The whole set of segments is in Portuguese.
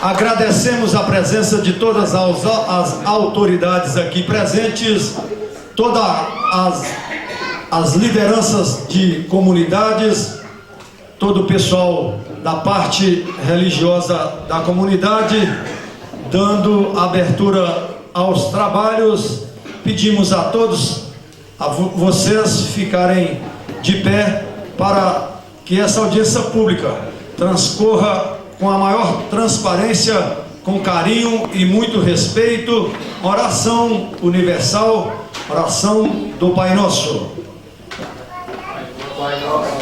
Agradecemos a presença de todas as autoridades aqui presentes, todas as lideranças de comunidades, todo o pessoal da parte religiosa da comunidade, dando abertura aos trabalhos. Pedimos a todos, a vocês ficarem de pé para que essa audiência pública transcorra com a maior transparência, com carinho e muito respeito. Oração universal, oração do Pai Nosso. Pai Nosso,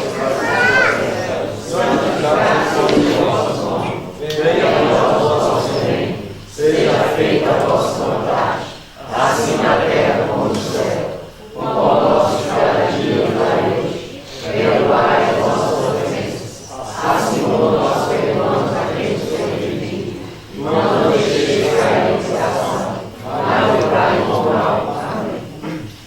venha a vossa reino, seja feita a vossa vontade, assim na terra como no céu. O pão nosso de cada dia nos dai hoje, perdoai as nossas ofensas, assim como nós perdoamos a quem nos tem ofendido, e não nos deixeis cair em tentação, mas livrai-nos do mal. Amém.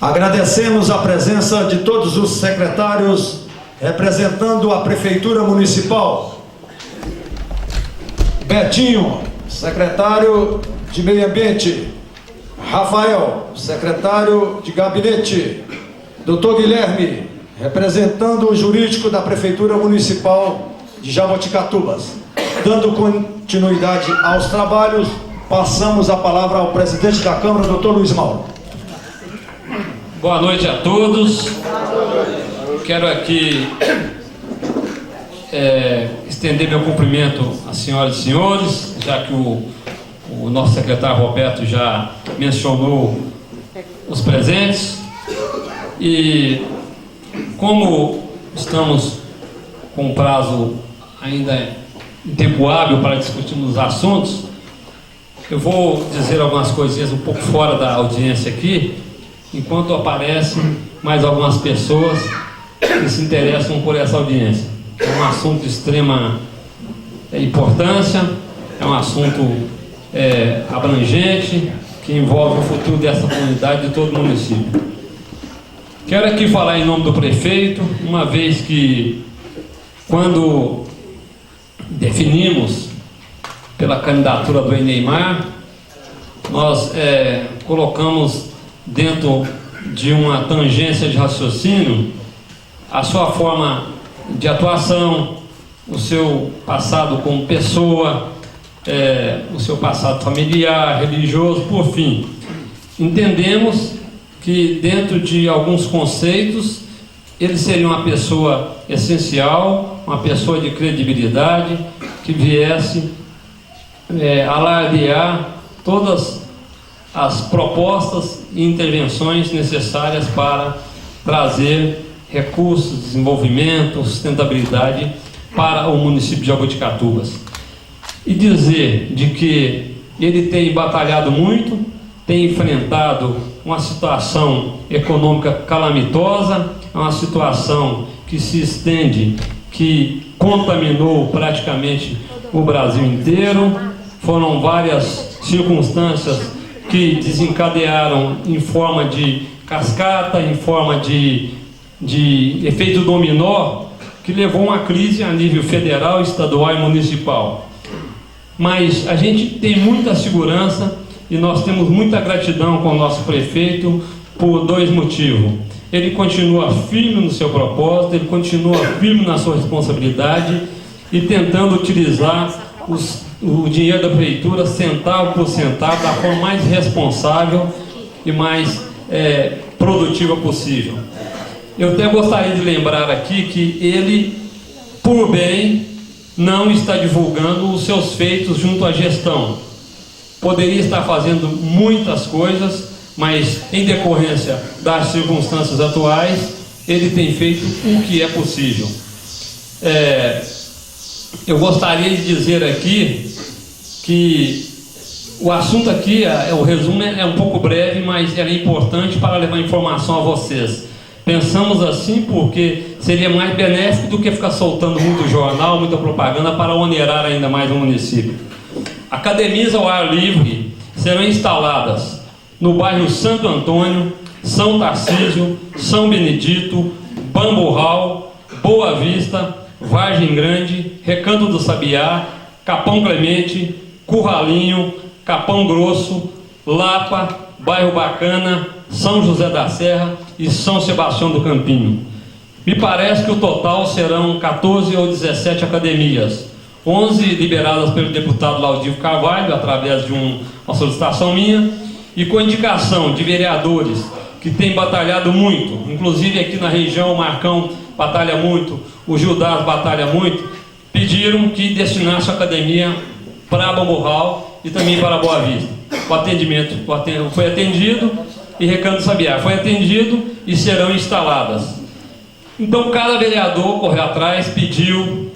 Agradecemos a presença de todos os secretários representando a Prefeitura Municipal. Betinho, secretário de Meio Ambiente. Rafael, secretário de Gabinete. Dr. Guilherme, representando o jurídico da Prefeitura Municipal de Jaboticatubas. Dando continuidade aos trabalhos, passamos a palavra ao presidente da Câmara, Dr. Luiz Mauro. Boa noite a todos. Quero aqui estender meu cumprimento às senhoras e senhores, já que o nosso secretário Roberto já mencionou os presentes. E como estamos com um prazo ainda em tempo hábil para discutirmos os assuntos, eu vou dizer algumas coisinhas um pouco fora da audiência aqui, enquanto aparecem mais algumas pessoas que se interessam por essa audiência. É um assunto de extrema importância, é um assunto abrangente, que envolve o futuro dessa comunidade e de todo o município. Quero aqui falar em nome do prefeito, uma vez que, quando definimos pela candidatura do Neymar, nós colocamos dentro de uma tangência de raciocínio a sua forma de atuação, o seu passado como pessoa, o seu passado familiar, religioso, por fim. Entendemos que dentro de alguns conceitos ele seria uma pessoa essencial, uma pessoa de credibilidade, que viesse alardear todas as propostas e intervenções necessárias para trazer recursos, desenvolvimento, sustentabilidade para o município de Jaboticatubas. E dizer de que ele tem batalhado muito, tem enfrentado uma situação econômica calamitosa, uma situação que se estende, que contaminou praticamente o Brasil inteiro. Foram várias circunstâncias que desencadearam em forma de cascata, em forma de efeito dominó, que levou a uma crise a nível federal, estadual e municipal. Mas a gente tem muita segurança e nós temos muita gratidão com o nosso prefeito por dois motivos. Ele continua firme no seu propósito, ele continua firme na sua responsabilidade e tentando utilizar o dinheiro da prefeitura centavo por centavo da forma mais responsável e mais produtiva possível. Eu até gostaria de lembrar aqui que ele, por bem, não está divulgando os seus feitos junto à gestão. Poderia estar fazendo muitas coisas, mas em decorrência das circunstâncias atuais, ele tem feito o que é possível. Eu gostaria de dizer aqui que o assunto aqui, o resumo é um pouco breve, mas ele é importante para levar informação a vocês. Pensamos assim porque seria mais benéfico do que ficar soltando muito jornal, muita propaganda para onerar ainda mais o município. Academias ao ar livre serão instaladas no bairro Santo Antônio, São Tarcísio, São Benedito, Bamburral, Boa Vista, Vargem Grande, Recanto do Sabiá, Capão Clemente, Curralinho, Capão Grosso, Lapa, Bairro Bacana, São José da Serra e São Sebastião do Campinho. Me parece que o total serão 14 ou 17 academias, 11 liberadas pelo deputado Laudivo Carvalho, através de uma solicitação minha, e com indicação de vereadores que têm batalhado muito, inclusive aqui na região o Marcão batalha muito, o Gildás batalha muito, pediram que destinasse a academia para Bamburral e também para Boa Vista. O atendimento foi atendido, e Recanto Sabiá foi atendido e serão instaladas. Então cada vereador correu atrás, pediu,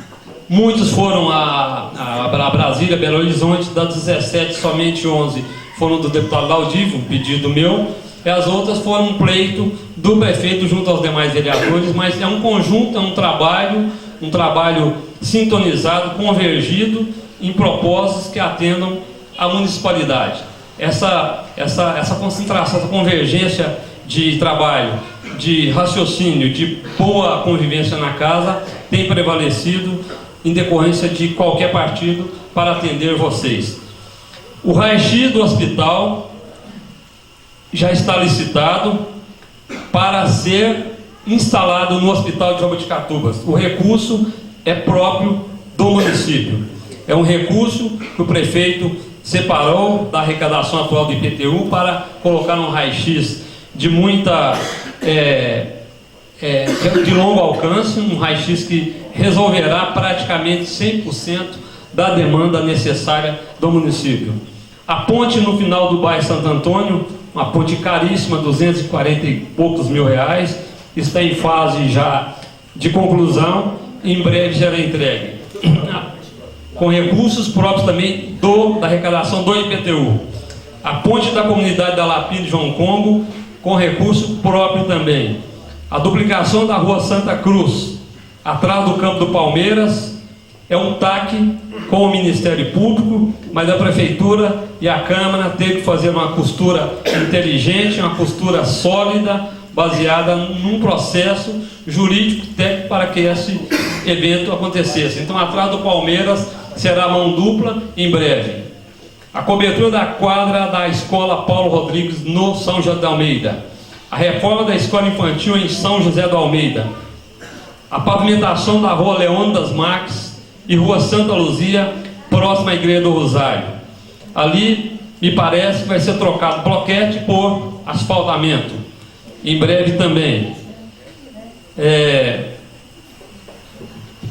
muitos foram a Brasília, Belo Horizonte, das 17, somente 11 foram do deputado Laudivo, um pedido meu, e as outras foram um pleito do prefeito junto aos demais vereadores, mas é um conjunto, é um trabalho sintonizado, convergido em propósitos que atendam a municipalidade. Essa concentração, essa convergência de trabalho, de raciocínio, de boa convivência na casa tem prevalecido em decorrência de qualquer partido para atender vocês. O raio-x do hospital já está licitado para ser instalado no Hospital de Jaboticatubas. O recurso é próprio do município. É um recurso que o prefeito separou da arrecadação atual do IPTU para colocar um raio-x de de longo alcance, um raio-x que resolverá praticamente 100% da demanda necessária do município. A ponte no final do bairro Santo Antônio, uma ponte caríssima, 240 e poucos mil reais, está em fase já de conclusão, em breve será entregue, com recursos próprios também da arrecadação do IPTU. A ponte da comunidade da Lapim de João Congo, com recurso próprio também. A duplicação da rua Santa Cruz, atrás do campo do Palmeiras, é um TAC com o Ministério Público, mas a Prefeitura e a Câmara teve que fazer uma costura inteligente, uma costura sólida, baseada num processo jurídico técnico para que esse evento acontecesse. Então, atrás do Palmeiras será mão dupla em breve. A cobertura da quadra da Escola Paulo Rodrigues no São José do Almeida. A reforma da Escola Infantil em São José do Almeida. A pavimentação da Rua Leônidas Marques e Rua Santa Luzia, próxima à Igreja do Rosário. Ali, me parece que vai ser trocado bloquete por asfaltamento. Em breve também.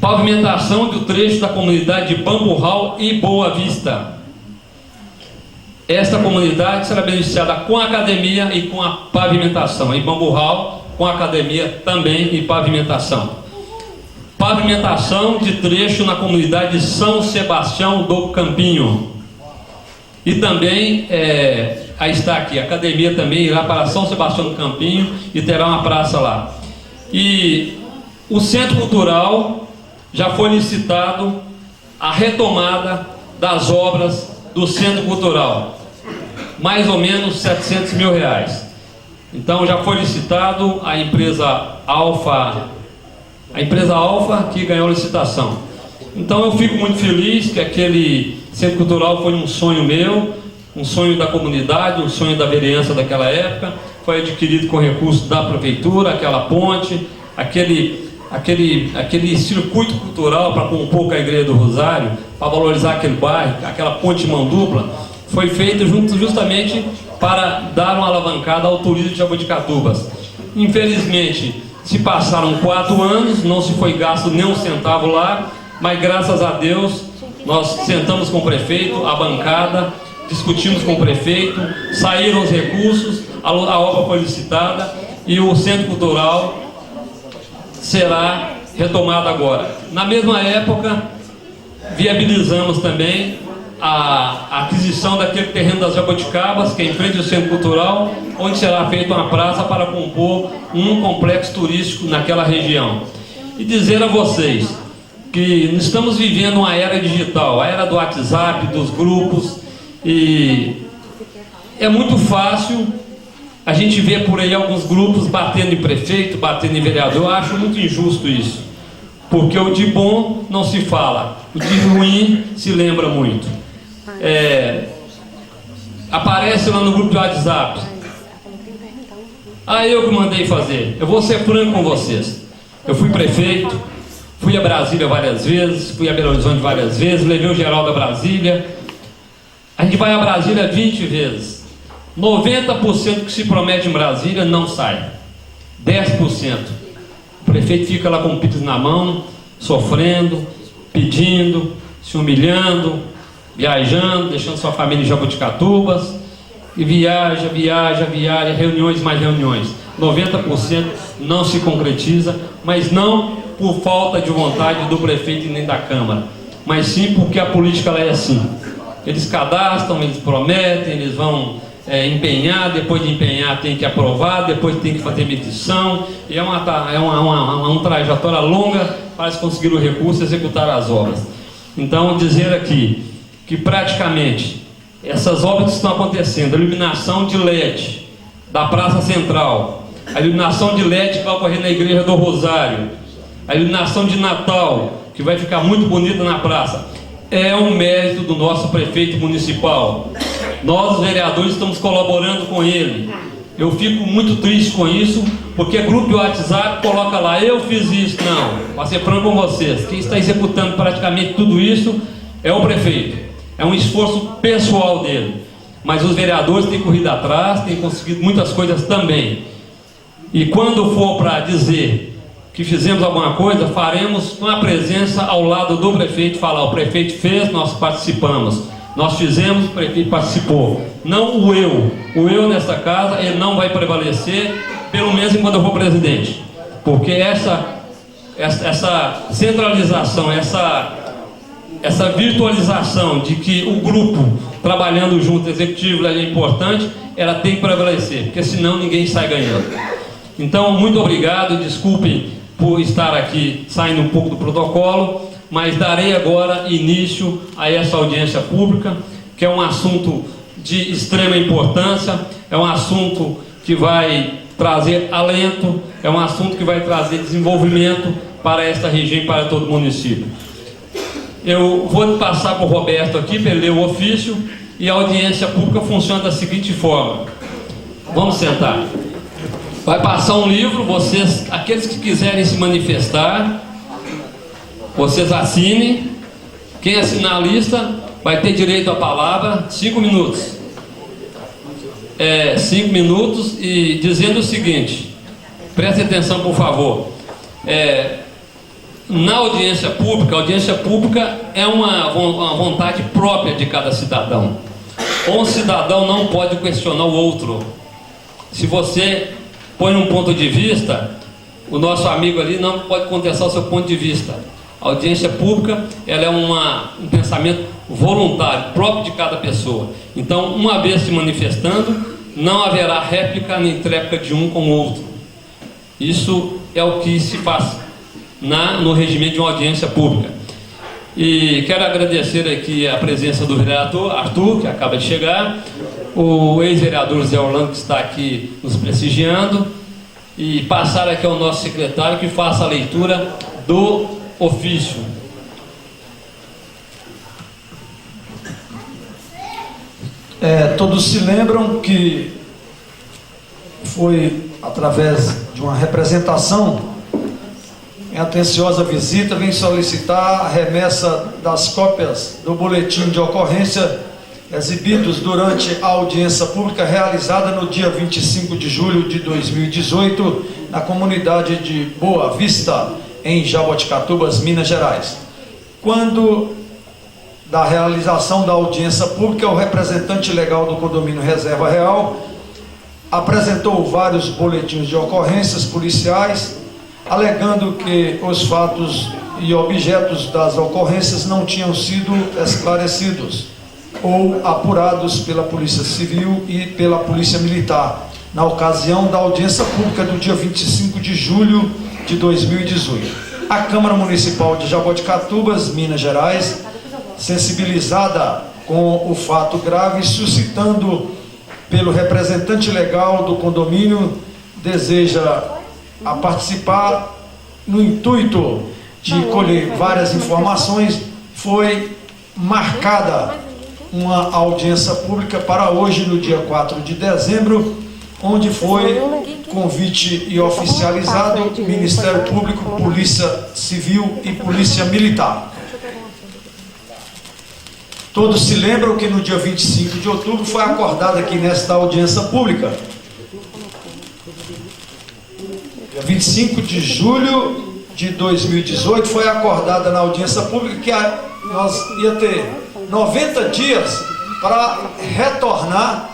Pavimentação do trecho da comunidade de Bamburral e Boa Vista. Esta comunidade será beneficiada com a academia e com a pavimentação. Em Bamburral, com a academia também e pavimentação. Pavimentação de trecho na comunidade de São Sebastião do Campinho. E também, aí está aqui, a academia também irá para São Sebastião do Campinho e terá uma praça lá. E o Centro Cultural já foi licitado a retomada das obras do Centro Cultural. Mais ou menos 700 mil reais. Então já foi licitado a empresa Alfa que ganhou a licitação. Então eu fico muito feliz que aquele Centro Cultural foi um sonho meu, um sonho da comunidade, um sonho da vereança daquela época, foi adquirido com recursos da prefeitura, aquela ponte, aquele circuito cultural para compor com a Igreja do Rosário, para valorizar aquele bairro, aquela ponte mão dupla, foi feito justamente para dar uma alavancada ao turismo de Jaboticatubas. Infelizmente, se passaram 4 anos, não se foi gasto nem um centavo lá, mas graças a Deus, nós sentamos com o prefeito, a bancada, discutimos com o prefeito, saíram os recursos, a obra foi licitada e o Centro Cultural será retomado agora. Na mesma época, viabilizamos também a aquisição daquele terreno das Jaboticabas, que é em frente ao Centro Cultural, onde será feita uma praça para compor um complexo turístico naquela região. E dizer a vocês que estamos vivendo uma era digital, a era do WhatsApp, dos grupos, e é muito fácil a gente ver por aí alguns grupos batendo em prefeito, batendo em vereador. Eu acho muito injusto isso, porque o de bom não se fala, o de ruim se lembra muito. aparece lá no grupo de WhatsApp. Eu que mandei fazer. Eu vou ser franco com vocês. Eu fui prefeito, fui a Brasília várias vezes, fui a Belo Horizonte várias vezes, levei o Geraldo a Brasília. A gente vai a Brasília 20 vezes. 90% que se promete em Brasília não sai. 10%. O prefeito fica lá com o pito na mão, sofrendo, pedindo, se humilhando, viajando, deixando sua família em Jaboticatubas, e viaja, reuniões mais reuniões. 90% não se concretiza, mas não por falta de vontade do prefeito e nem da Câmara, mas sim porque a política ela é assim. Eles cadastram, eles prometem, eles vão empenhar, depois de empenhar tem que aprovar, depois tem que fazer medição, e é uma trajetória longa para se conseguir o recurso e executar as obras. Então, dizer aqui que praticamente essas obras que estão acontecendo, a iluminação de LED da Praça Central, a iluminação de LED que vai ocorrer na Igreja do Rosário, a iluminação de Natal, que vai ficar muito bonita na praça, é um mérito do nosso prefeito municipal. Nós, os vereadores, estamos colaborando com ele. Eu fico muito triste com isso, porque grupo de WhatsApp coloca lá, eu fiz isso. Não, para ser franco com vocês, quem está executando praticamente tudo isso é o prefeito. É um esforço pessoal dele. Mas os vereadores têm corrido atrás, têm conseguido muitas coisas também. E quando for para dizer que fizemos alguma coisa, faremos com a presença ao lado do prefeito, falar, o prefeito fez, nós participamos. Nós fizemos, o prefeito participou. Não o eu. O eu nessa casa, ele não vai prevalecer, pelo menos enquanto eu for presidente. Porque essa centralização, essa virtualização de que o grupo trabalhando junto, executivo, é importante, ela tem que prevalecer, porque senão ninguém sai ganhando. Então, muito obrigado, desculpem por estar aqui saindo um pouco do protocolo, mas darei agora início a essa audiência pública, que é um assunto de extrema importância, é um assunto que vai trazer alento, é um assunto que vai trazer desenvolvimento para esta região e para todo o município. Eu vou passar para o Roberto aqui para ele ler o ofício, e a audiência pública funciona da seguinte forma. Vamos sentar. Vai passar um livro, vocês, aqueles que quiserem se manifestar, vocês assinem. Quem assinar a lista vai ter direito à palavra, 5 minutos. 5 minutos, e dizendo o seguinte, preste atenção por favor. Na audiência pública é uma vontade própria de cada cidadão. Um cidadão não pode questionar o outro. Se você põe um ponto de vista, o nosso amigo ali não pode contestar o seu ponto de vista. A audiência pública, ela é um pensamento voluntário, próprio de cada pessoa. Então, uma vez se manifestando, não haverá réplica nem tréplica de um com o outro. Isso é o que se faz no regimento de uma audiência pública. E quero agradecer aqui a presença do vereador Arthur, que acaba de chegar, o ex-vereador Zé Orlando, que está aqui nos prestigiando, e passar aqui ao nosso secretário, que faça a leitura do ofício. Todos se lembram que foi através de uma representação, em atenciosa visita, vem solicitar a remessa das cópias do boletim de ocorrência exibidos durante a audiência pública realizada no dia 25 de julho de 2018 na comunidade de Boa Vista, em Jaboticatubas, Minas Gerais. Quando da realização da audiência pública, o representante legal do condomínio Reserva Real apresentou vários boletins de ocorrências policiais, alegando que os fatos e objetos das ocorrências não tinham sido esclarecidos ou apurados pela Polícia Civil e pela Polícia Militar, na ocasião da audiência pública do dia 25 de julho de 2018. A Câmara Municipal de Jaboticatubas, Minas Gerais, sensibilizada com o fato grave, suscitando pelo representante legal do condomínio, deseja a participar no intuito de colher várias informações, foi marcada uma audiência pública para hoje, no dia 4 de dezembro, onde foi convite e oficializado Ministério Público, Polícia Civil e Polícia Militar. Todos se lembram que no dia 25 de outubro foi acordado aqui nesta audiência pública. Dia 25 de julho de 2018 foi acordada na audiência pública que nós ia ter 90 dias para retornar,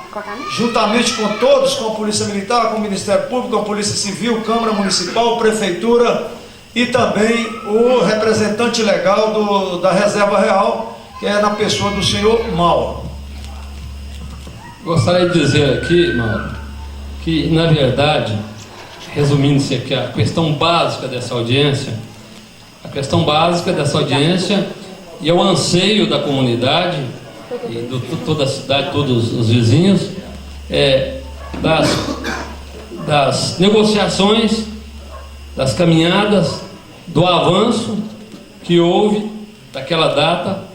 juntamente com todos, com a Polícia Militar, com o Ministério Público, com a Polícia Civil, Câmara Municipal, Prefeitura e também o representante legal da Reserva Real, que é na pessoa do senhor Mauro. Gostaria de dizer aqui, Mauro, que na verdade, resumindo-se aqui, a questão básica dessa audiência e o anseio da comunidade e de toda a cidade, todos os vizinhos, das negociações, das caminhadas, do avanço que houve daquela data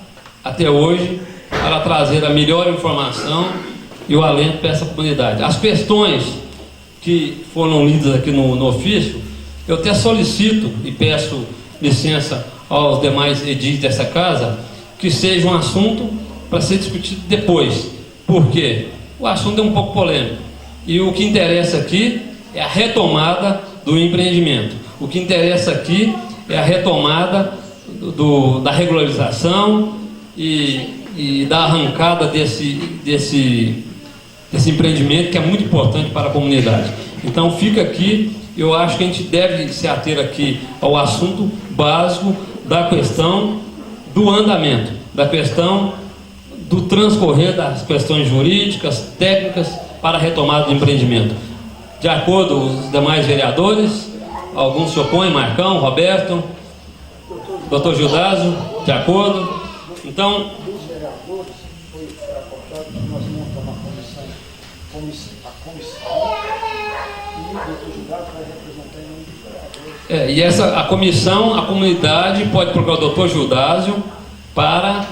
até hoje, para trazer a melhor informação e o alento para essa comunidade. As questões que foram lidas aqui no ofício, eu até solicito e peço licença aos demais edis dessa casa, que seja um assunto para ser discutido depois, porque o assunto é um pouco polêmico, e o que interessa aqui é a retomada do empreendimento, o que interessa aqui é a retomada da regularização e da arrancada desse empreendimento, que é muito importante para a comunidade. Então fica aqui, eu acho que a gente deve se ater aqui ao assunto básico da questão do andamento, da questão do transcorrer das questões jurídicas, técnicas, para a retomada do empreendimento. De acordo com os demais vereadores, alguns se opõem, Marcão, Roberto, Dr. Gildásio, de acordo. Então, a comissão, a comunidade pode procurar o Dr. Gildásio para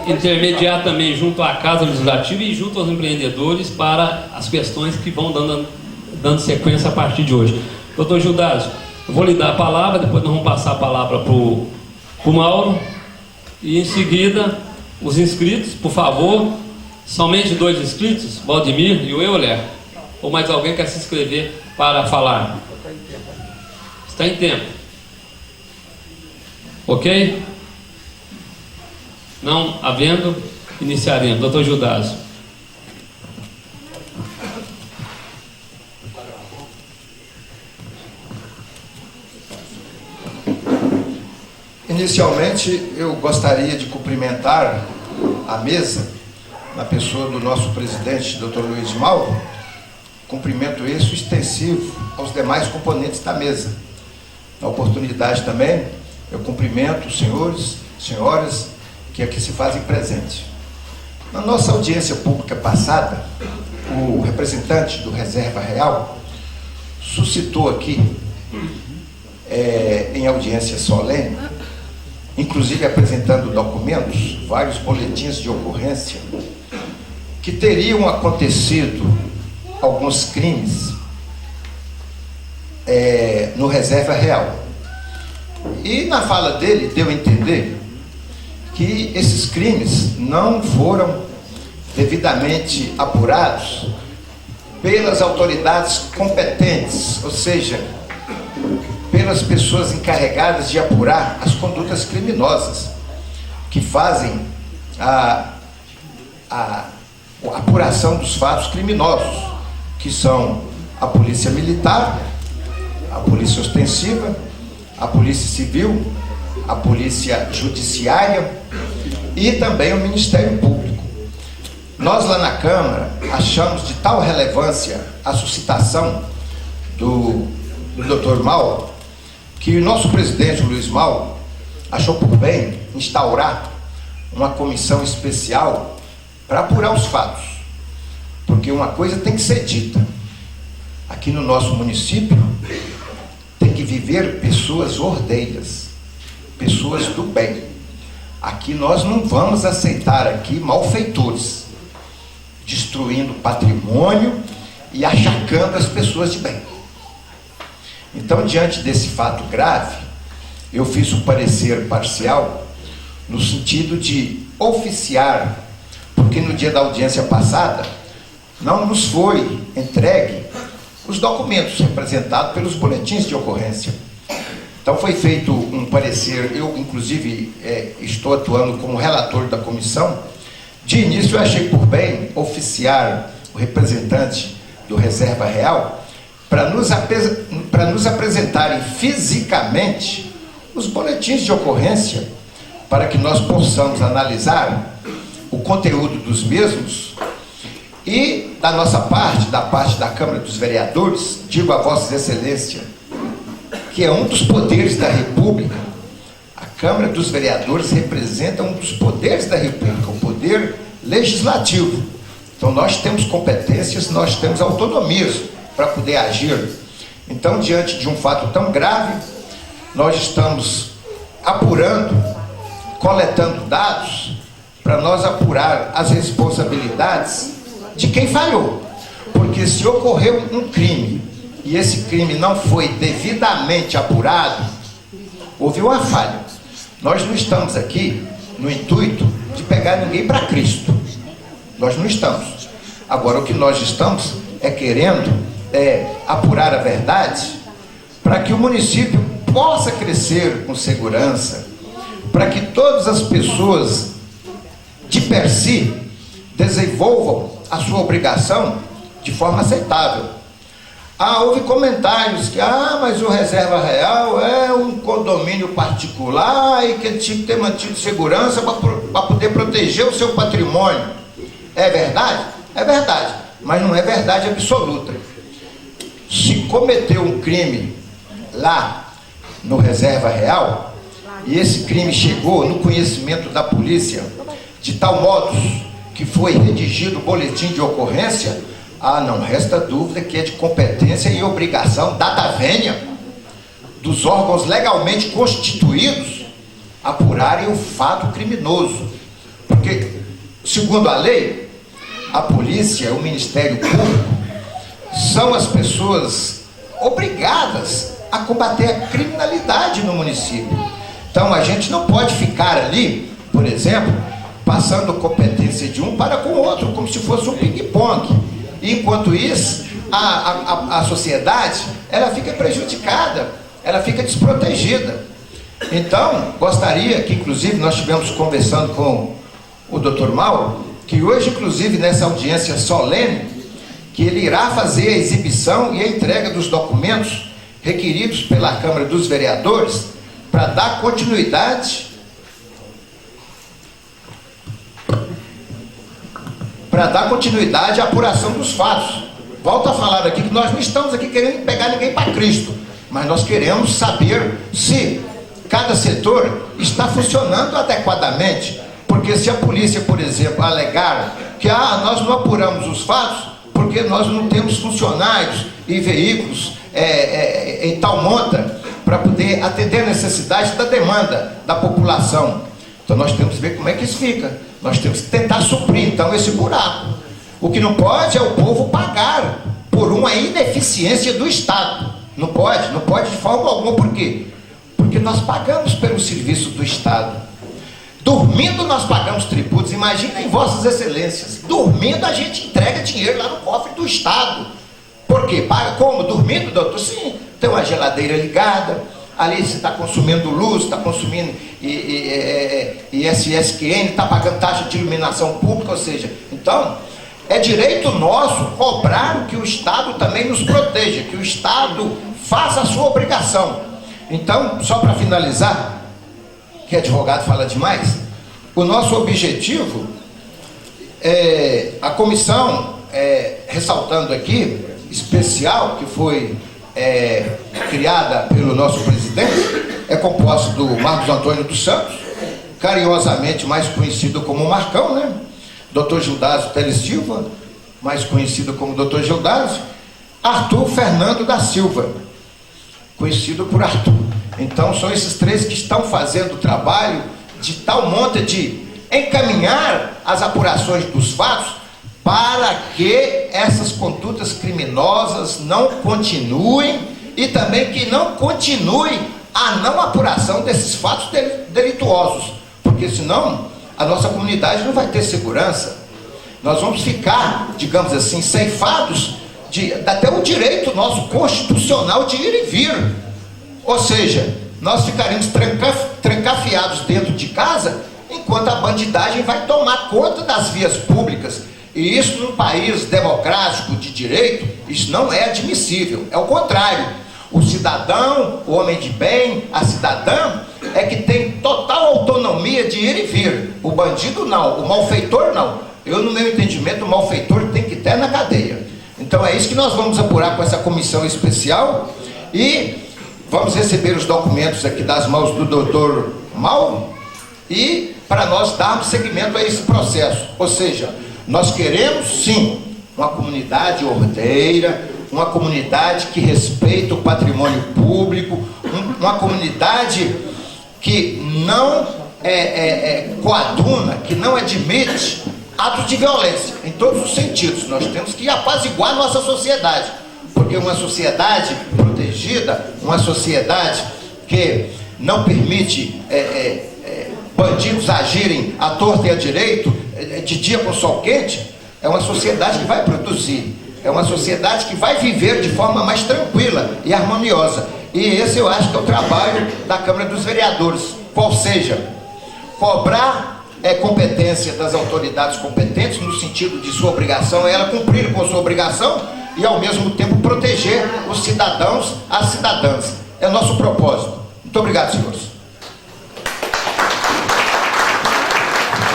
intermediar também junto à Casa Legislativa e junto aos empreendedores para as questões que vão dando sequência a partir de hoje. Dr. Gildásio, eu vou lhe dar a palavra, depois nós vamos passar a palavra para o Mauro, e em seguida os inscritos, por favor, somente 2 inscritos, Valdemir e o Euler, ou mais alguém quer se inscrever para falar? Está em tempo. Ok? Não havendo, iniciaremos. Dr. Gildásio. Inicialmente, eu gostaria de cumprimentar a mesa, na pessoa do nosso presidente, Dr. Luiz Mauro, cumprimento esse extensivo aos demais componentes da mesa. Na oportunidade também, eu cumprimento os senhores, senhoras, que aqui se fazem presente. Na nossa audiência pública passada, o representante do Reserva Real suscitou aqui, em audiência solene, inclusive apresentando documentos, vários boletins de ocorrência, que teriam acontecido alguns crimes no Reserva Real. E na fala dele deu a entender que esses crimes não foram devidamente apurados pelas autoridades competentes, ou seja, pelas pessoas encarregadas de apurar as condutas criminosas, que fazem a apuração dos fatos criminosos, que são a Polícia Militar, a Polícia Ostensiva, a Polícia Civil, a Polícia Judiciária e também o Ministério Público. Nós lá na Câmara achamos de tal relevância a suscitação do Dr. Mauro, que o nosso presidente, Luiz Mauro, achou por bem instaurar uma comissão especial para apurar os fatos. Porque uma coisa tem que ser dita. Aqui no nosso município tem que viver pessoas ordeiras, pessoas do bem. Aqui nós não vamos aceitar aqui malfeitores, destruindo patrimônio e achacando as pessoas de bem. Então, diante desse fato grave, eu fiz um parecer parcial no sentido de oficiar, porque no dia da audiência passada não nos foi entregue os documentos representados pelos boletins de ocorrência. Então foi feito um parecer, eu inclusive estou atuando como relator da comissão. De início eu achei por bem oficiar o representante do Reserva Real para nos apresentarem fisicamente os boletins de ocorrência, para que nós possamos analisar o conteúdo dos mesmos e, da nossa parte, da parte da Câmara dos Vereadores, digo a Vossa Excelência, que é um dos poderes da República. A Câmara dos Vereadores representa um dos poderes da República, o poder legislativo. Então nós temos competências, nós temos autonomias para poder agir. Então, diante de um fato tão grave, nós estamos apurando, coletando dados, para nós apurar as responsabilidades de quem falhou. Porque se ocorreu um crime, e esse crime não foi devidamente apurado, houve uma falha. Nós não estamos aqui no intuito de pegar ninguém para Cristo. Nós não estamos. Agora, o que nós estamos querendo apurar a verdade, para que o município possa crescer com segurança, para que todas as pessoas de per si desenvolvam a sua obrigação de forma aceitável. Houve comentários que, mas o Reserva Real é um condomínio particular e que ele tinha que ter mantido segurança para poder proteger o seu patrimônio. É verdade? É verdade, mas não é verdade absoluta. Se cometeu um crime lá no Reserva Real, e esse crime chegou no conhecimento da polícia, de tal modo que foi redigido o boletim de ocorrência, não resta dúvida que é de competência e obrigação data vênia dos órgãos legalmente constituídos apurarem o fato criminoso. Porque, segundo a lei, a polícia, o Ministério Público, são as pessoas obrigadas a combater a criminalidade no município. Então a gente não pode ficar ali, por exemplo, passando competência de um para com o outro, como se fosse um ping-pong. Enquanto isso, a sociedade, ela fica prejudicada, ela fica desprotegida. Então, gostaria que, inclusive, nós estivemos conversando com o Dr. Mauro, que hoje, inclusive, nessa audiência solene, que ele irá fazer a exibição e a entrega dos documentos requeridos pela Câmara dos Vereadores para dar continuidade à apuração dos fatos. Volto a falar aqui que nós não estamos aqui querendo pegar ninguém para Cristo, mas nós queremos saber se cada setor está funcionando adequadamente. Porque se a polícia, por exemplo, alegar que nós não apuramos os fatos porque nós não temos funcionários e veículos em tal monta para poder atender a necessidade da demanda da população. Então nós temos que ver como é que isso fica. Nós temos que tentar suprir, então, esse buraco. O que não pode é o povo pagar por uma ineficiência do Estado. Não pode de forma alguma. Por quê? Porque nós pagamos pelo serviço do Estado. Dormindo nós pagamos tributos. Imaginem Vossas Excelências, dormindo a gente entrega dinheiro lá no cofre do Estado. Por quê? Paga como? Dormindo, doutor? Sim, tem uma geladeira ligada, ali você está consumindo luz, está consumindo ISSQN, está pagando taxa de iluminação pública, ou seja, então, é direito nosso cobrar que o Estado também nos proteja, que o Estado faça a sua obrigação. Então, só para finalizar, que advogado fala demais, o nosso objetivo a comissão, ressaltando aqui, especial, que foi criada pelo nosso presidente, é composta do Marcos Antônio dos Santos, carinhosamente mais conhecido como Marcão, né? Dr. Gildásio Teles Silva, mais conhecido como Dr. Gildásio, Arthur Fernando da Silva, conhecido por Arthur. Então são esses três que estão fazendo o trabalho de tal monta de encaminhar as apurações dos fatos para que essas condutas criminosas não continuem e também que não continue a não apuração desses fatos delituosos, porque senão a nossa comunidade não vai ter segurança. Nós vamos ficar, digamos assim, ceifados até o direito nosso constitucional de ir e vir. Ou seja, nós ficaremos trancafiados dentro de casa enquanto a bandidagem vai tomar conta das vias públicas. E isso, num país democrático de direito, isso não é admissível. É o contrário. O cidadão, o homem de bem, a cidadã, é que tem total autonomia de ir e vir. O bandido não, o malfeitor não. Eu, no meu entendimento, o malfeitor tem que estar na cadeia. Então é isso que nós vamos apurar com essa comissão especial e vamos receber os documentos aqui das mãos do doutor Mauro e para nós darmos seguimento a esse processo. Ou seja, nós queremos sim uma comunidade ordeira, uma comunidade que respeita o patrimônio público, uma comunidade que não coaduna, que não admite atos de violência, em todos os sentidos. Nós temos que apaziguar nossa sociedade, porque uma sociedade protegida, uma sociedade que não permite bandidos agirem à torta e à direito, de dia com sol quente, é uma sociedade que vai produzir, é uma sociedade que vai viver de forma mais tranquila e harmoniosa. E esse eu acho que é o trabalho da Câmara dos Vereadores, qual seja, cobrar competência das autoridades competentes, no sentido de sua obrigação, ela cumprir com sua obrigação e ao mesmo tempo proteger os cidadãos, as cidadãs. É nosso propósito. Muito obrigado, senhores.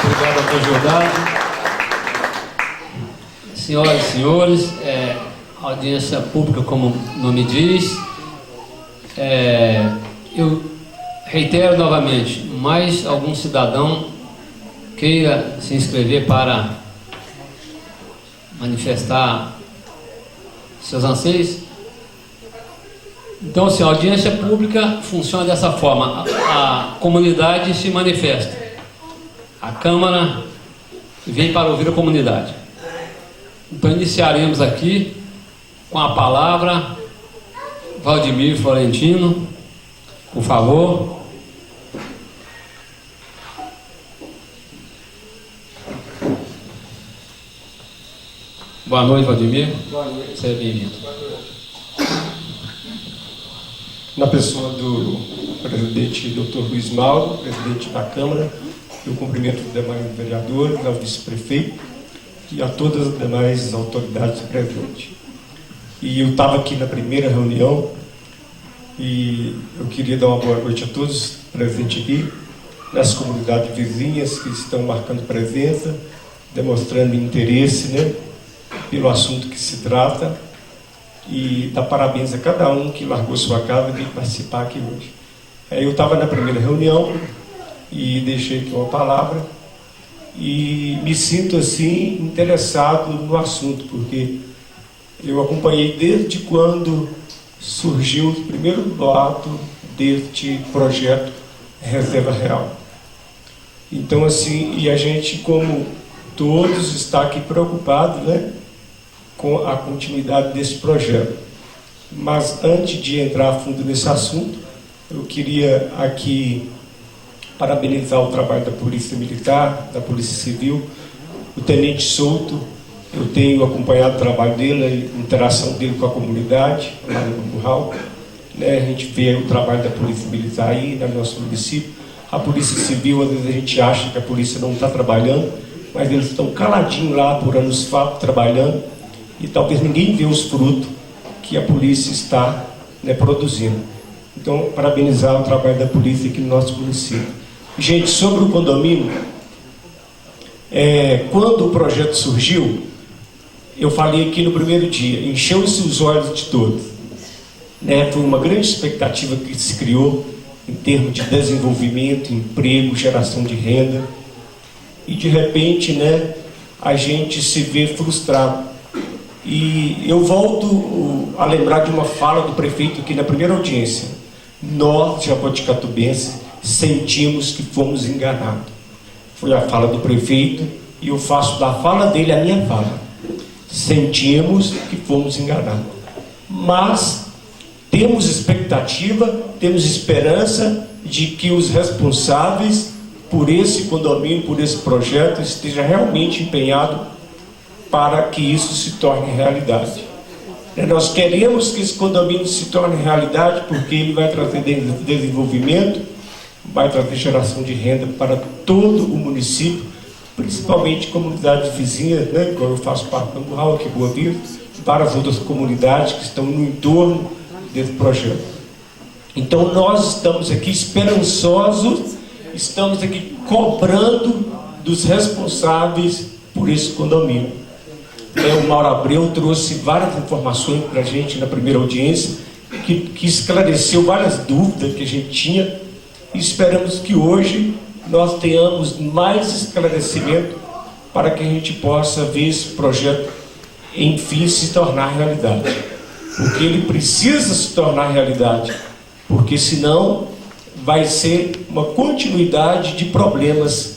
Obrigado, doutor Gildardo. Senhoras e senhores, audiência pública, como o nome diz, eu reitero novamente, mais algum cidadão queira se inscrever para manifestar seus anseios? Então, assim, a audiência pública funciona dessa forma: a comunidade se manifesta, a Câmara vem para ouvir a comunidade. Então, iniciaremos aqui com a palavra Valdemir Florentino, por favor. Boa noite, Valdemir. Boa noite. Seja bem-vindo. Na pessoa do presidente Dr. Luiz Mauro, presidente da Câmara, eu cumprimento os demais vereadores, ao vice-prefeito e a todas as demais autoridades presentes. E eu estava aqui na primeira reunião e eu queria dar uma boa noite a todos presentes aqui, nas comunidades vizinhas que estão marcando presença, demonstrando interesse, né, pelo assunto que se trata, e dar parabéns a cada um que largou sua casa e veio participar aqui hoje. Eu estava na primeira reunião e deixei aqui uma palavra e me sinto assim interessado no assunto, porque eu acompanhei desde quando surgiu o primeiro boato deste projeto Reserva Real. Então assim, e a gente, como todos, está aqui preocupado, né, com a continuidade desse projeto. Mas antes de entrar a fundo nesse assunto, eu queria aqui parabenizar o trabalho da Polícia Militar, da Polícia Civil, o Tenente Souto. Eu tenho acompanhado o trabalho dele, a interação dele com a comunidade, lá no Curral, né? A gente vê o trabalho da Polícia Militar aí no nosso município. A Polícia Civil, às vezes a gente acha que a polícia não está trabalhando, mas eles estão caladinhos lá, apurando os fatos, trabalhando, e talvez ninguém vê os frutos que a polícia está, né, produzindo. Então, parabenizar o trabalho da polícia aqui no nosso município. Gente, sobre o condomínio, quando o projeto surgiu, eu falei aqui no primeiro dia, encheu-se os olhos de todos, né? Foi uma grande expectativa que se criou em termos de desenvolvimento, emprego, geração de renda, e de repente, né, a gente se vê frustrado. E eu volto a lembrar de uma fala do prefeito aqui na primeira audiência. Nós, jaboticatubenses, sentimos que fomos enganados. Foi a fala do prefeito e eu faço da fala dele a minha fala. Sentimos que fomos enganados. Mas temos expectativa, temos esperança de que os responsáveis por esse condomínio, por esse projeto, estejam realmente empenhados para que isso se torne realidade. Nós queremos que esse condomínio se torne realidade porque ele vai trazer desenvolvimento, vai trazer geração de renda para todo o município, principalmente comunidades vizinhas, né? Igual eu faço parte do Camburral, aqui em Boa Vista, várias outras comunidades que estão no entorno desse projeto. Então nós estamos aqui esperançosos, estamos aqui cobrando dos responsáveis por esse condomínio. O Mauro Abreu trouxe várias informações para a gente na primeira audiência, que esclareceu várias dúvidas que a gente tinha, e esperamos que hoje nós tenhamos mais esclarecimento para que a gente possa ver esse projeto, enfim, se tornar realidade. Porque ele precisa se tornar realidade, porque senão vai ser uma continuidade de problemas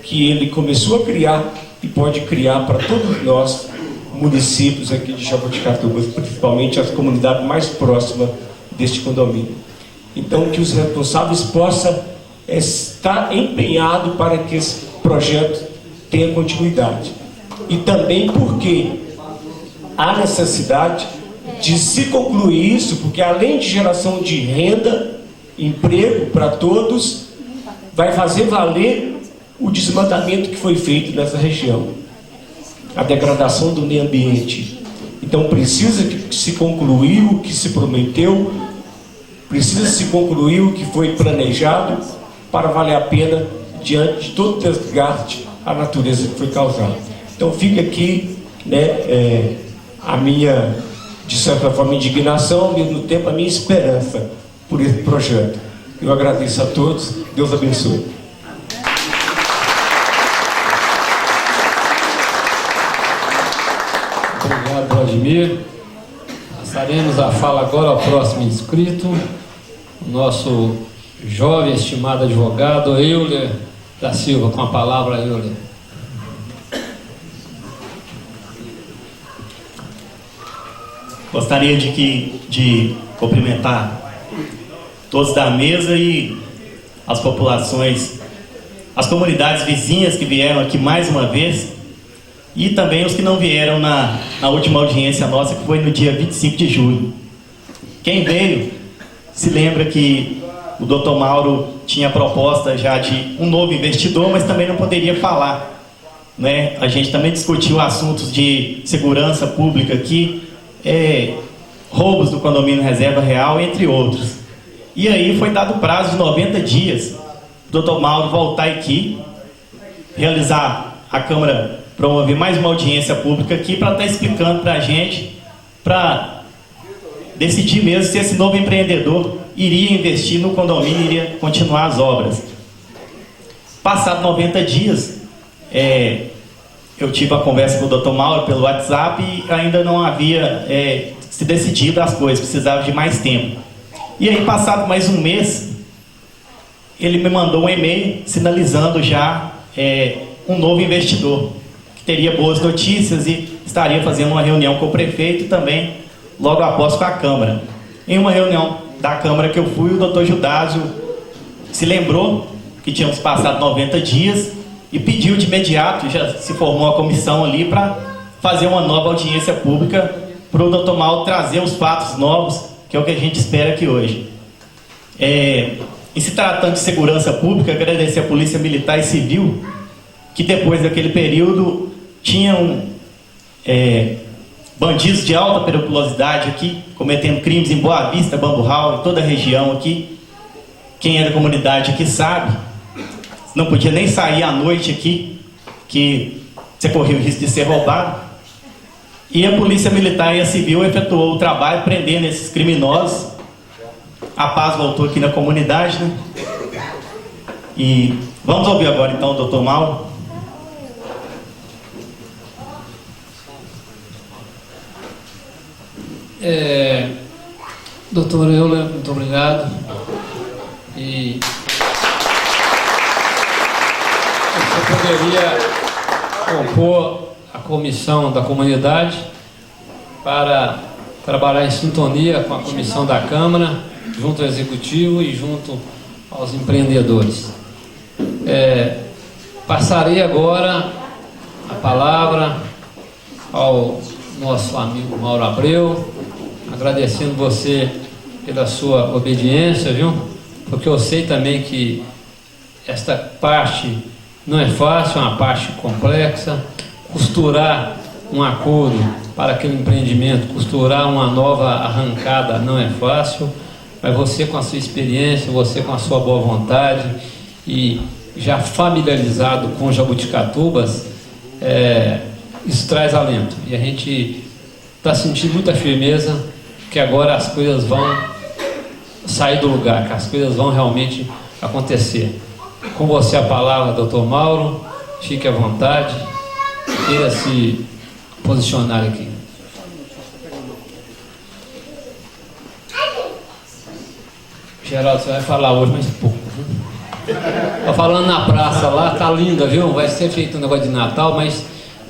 que ele começou a criar e pode criar para todos nós, municípios aqui de Jaboticatuba, principalmente as comunidades mais próximas deste condomínio. Então, que os responsáveis possam estar empenhados para que esse projeto tenha continuidade. E também porque há necessidade de se concluir isso, porque além de geração de renda, emprego para todos, vai fazer valer o desmatamento que foi feito nessa região, a degradação do meio ambiente. Então precisa que se concluir o que se prometeu, precisa se concluir o que foi planejado para valer a pena diante de todo o desgaste à natureza que foi causado. Então fica aqui, né, a minha, de certa forma, indignação, ao mesmo tempo a minha esperança por esse projeto. Eu agradeço a todos, Deus abençoe. Obrigado, Vladimir. Passaremos a fala agora ao próximo inscrito, o nosso jovem estimado advogado Euler da Silva. Com a palavra, Euler. Gostaria de cumprimentar todos da mesa e as populações, as comunidades vizinhas que vieram aqui mais uma vez, e também os que não vieram na última audiência nossa, que foi no dia 25 de julho. Quem veio se lembra que o Dr. Mauro tinha proposta já de um novo investidor, mas também não poderia falar, né? A gente também discutiu assuntos de segurança pública aqui, roubos do condomínio Reserva Real, entre outros. E aí foi dado prazo de 90 dias o Dr. Mauro voltar aqui, realizar, a Câmara promover mais uma audiência pública aqui para estar explicando para a gente, para decidir mesmo se esse novo empreendedor iria investir no condomínio, iria continuar as obras. Passados 90 dias, eu tive a conversa com o Dr. Mauro pelo WhatsApp e ainda não havia se decidido as coisas, precisava de mais tempo. E aí, passado mais um mês, ele me mandou um e-mail sinalizando já um novo investidor, que teria boas notícias e estaria fazendo uma reunião com o prefeito e também logo após com a Câmara. Em uma reunião da Câmara que eu fui, o doutor Judásio se lembrou que tínhamos passado 90 dias e pediu de imediato, já se formou a comissão ali para fazer uma nova audiência pública para o doutor Mauro trazer os fatos novos, que é o que a gente espera aqui hoje. E se tratando de segurança pública, agradecer a Polícia Militar e Civil, que depois daquele período tinham bandidos de alta periculosidade aqui, cometendo crimes em Boa Vista, Bamburral, em toda a região aqui. Quem é da comunidade aqui sabe, não podia nem sair à noite aqui, que você corria o risco de ser roubado. E a Polícia Militar e a Civil efetuou o trabalho prendendo esses criminosos. A paz voltou aqui na comunidade, né? E vamos ouvir agora então o Dr. Mauro. Doutor Euler, muito obrigado. E deveria compor a comissão da comunidade para trabalhar em sintonia com a comissão da Câmara, junto ao Executivo e junto aos empreendedores. Passarei agora a palavra ao nosso amigo Mauro Abreu, agradecendo você pela sua obediência, viu? Porque eu sei também que esta parte não é fácil, é uma parte complexa. Costurar um acordo para aquele empreendimento, costurar uma nova arrancada não é fácil, mas você com a sua experiência, você com a sua boa vontade e já familiarizado com jabuticatubas, isso traz alento. E a gente está sentindo muita firmeza que agora as coisas vão sair do lugar, que as coisas vão realmente acontecer. Com você a palavra, doutor Mauro, fique à vontade, queira se posicionar aqui. Geraldo, você vai falar hoje mais pouco. Estou falando na praça lá, tá linda, viu? Vai ser feito um negócio de Natal, mas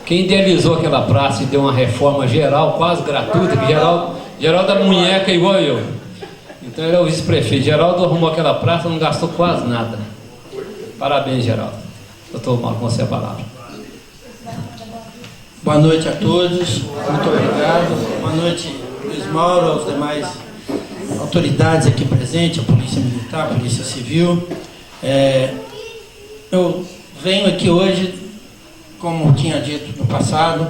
quem idealizou aquela praça e deu uma reforma geral, quase gratuita, que Geraldo é munheca igual eu. Então ele é o vice-prefeito. Geraldo arrumou aquela praça, não gastou quase nada. Parabéns, Geraldo. Doutor Mauro, com você a palavra. Boa noite a todos, muito obrigado. Boa noite, Luiz Mauro, aos demais autoridades aqui presentes, a Polícia Militar, a Polícia Civil. Eu venho aqui hoje, como tinha dito no passado,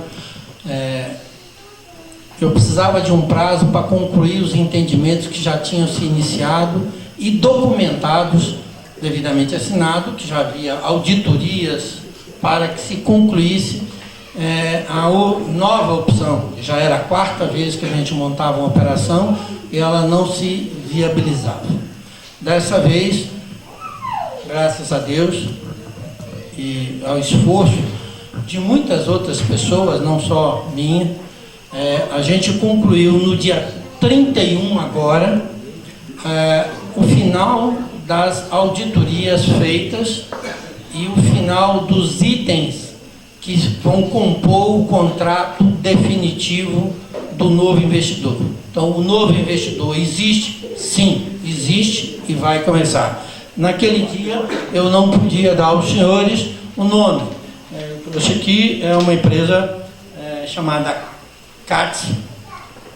eu precisava de um prazo para concluir os entendimentos que já tinham se iniciado e documentados, devidamente assinado, que já havia auditorias para que se concluísse a nova opção. Já era a quarta vez que a gente montava uma operação e ela não se viabilizava. Dessa vez, graças a Deus e ao esforço de muitas outras pessoas, não só minha, a gente concluiu no dia 31 agora o final das auditorias feitas e o final dos itens que vão compor o contrato definitivo do novo investidor. Então, o novo investidor existe? Sim, existe e vai começar. Naquele dia, eu não podia dar aos senhores o nome. Eu trouxe aqui, é uma empresa chamada CATS,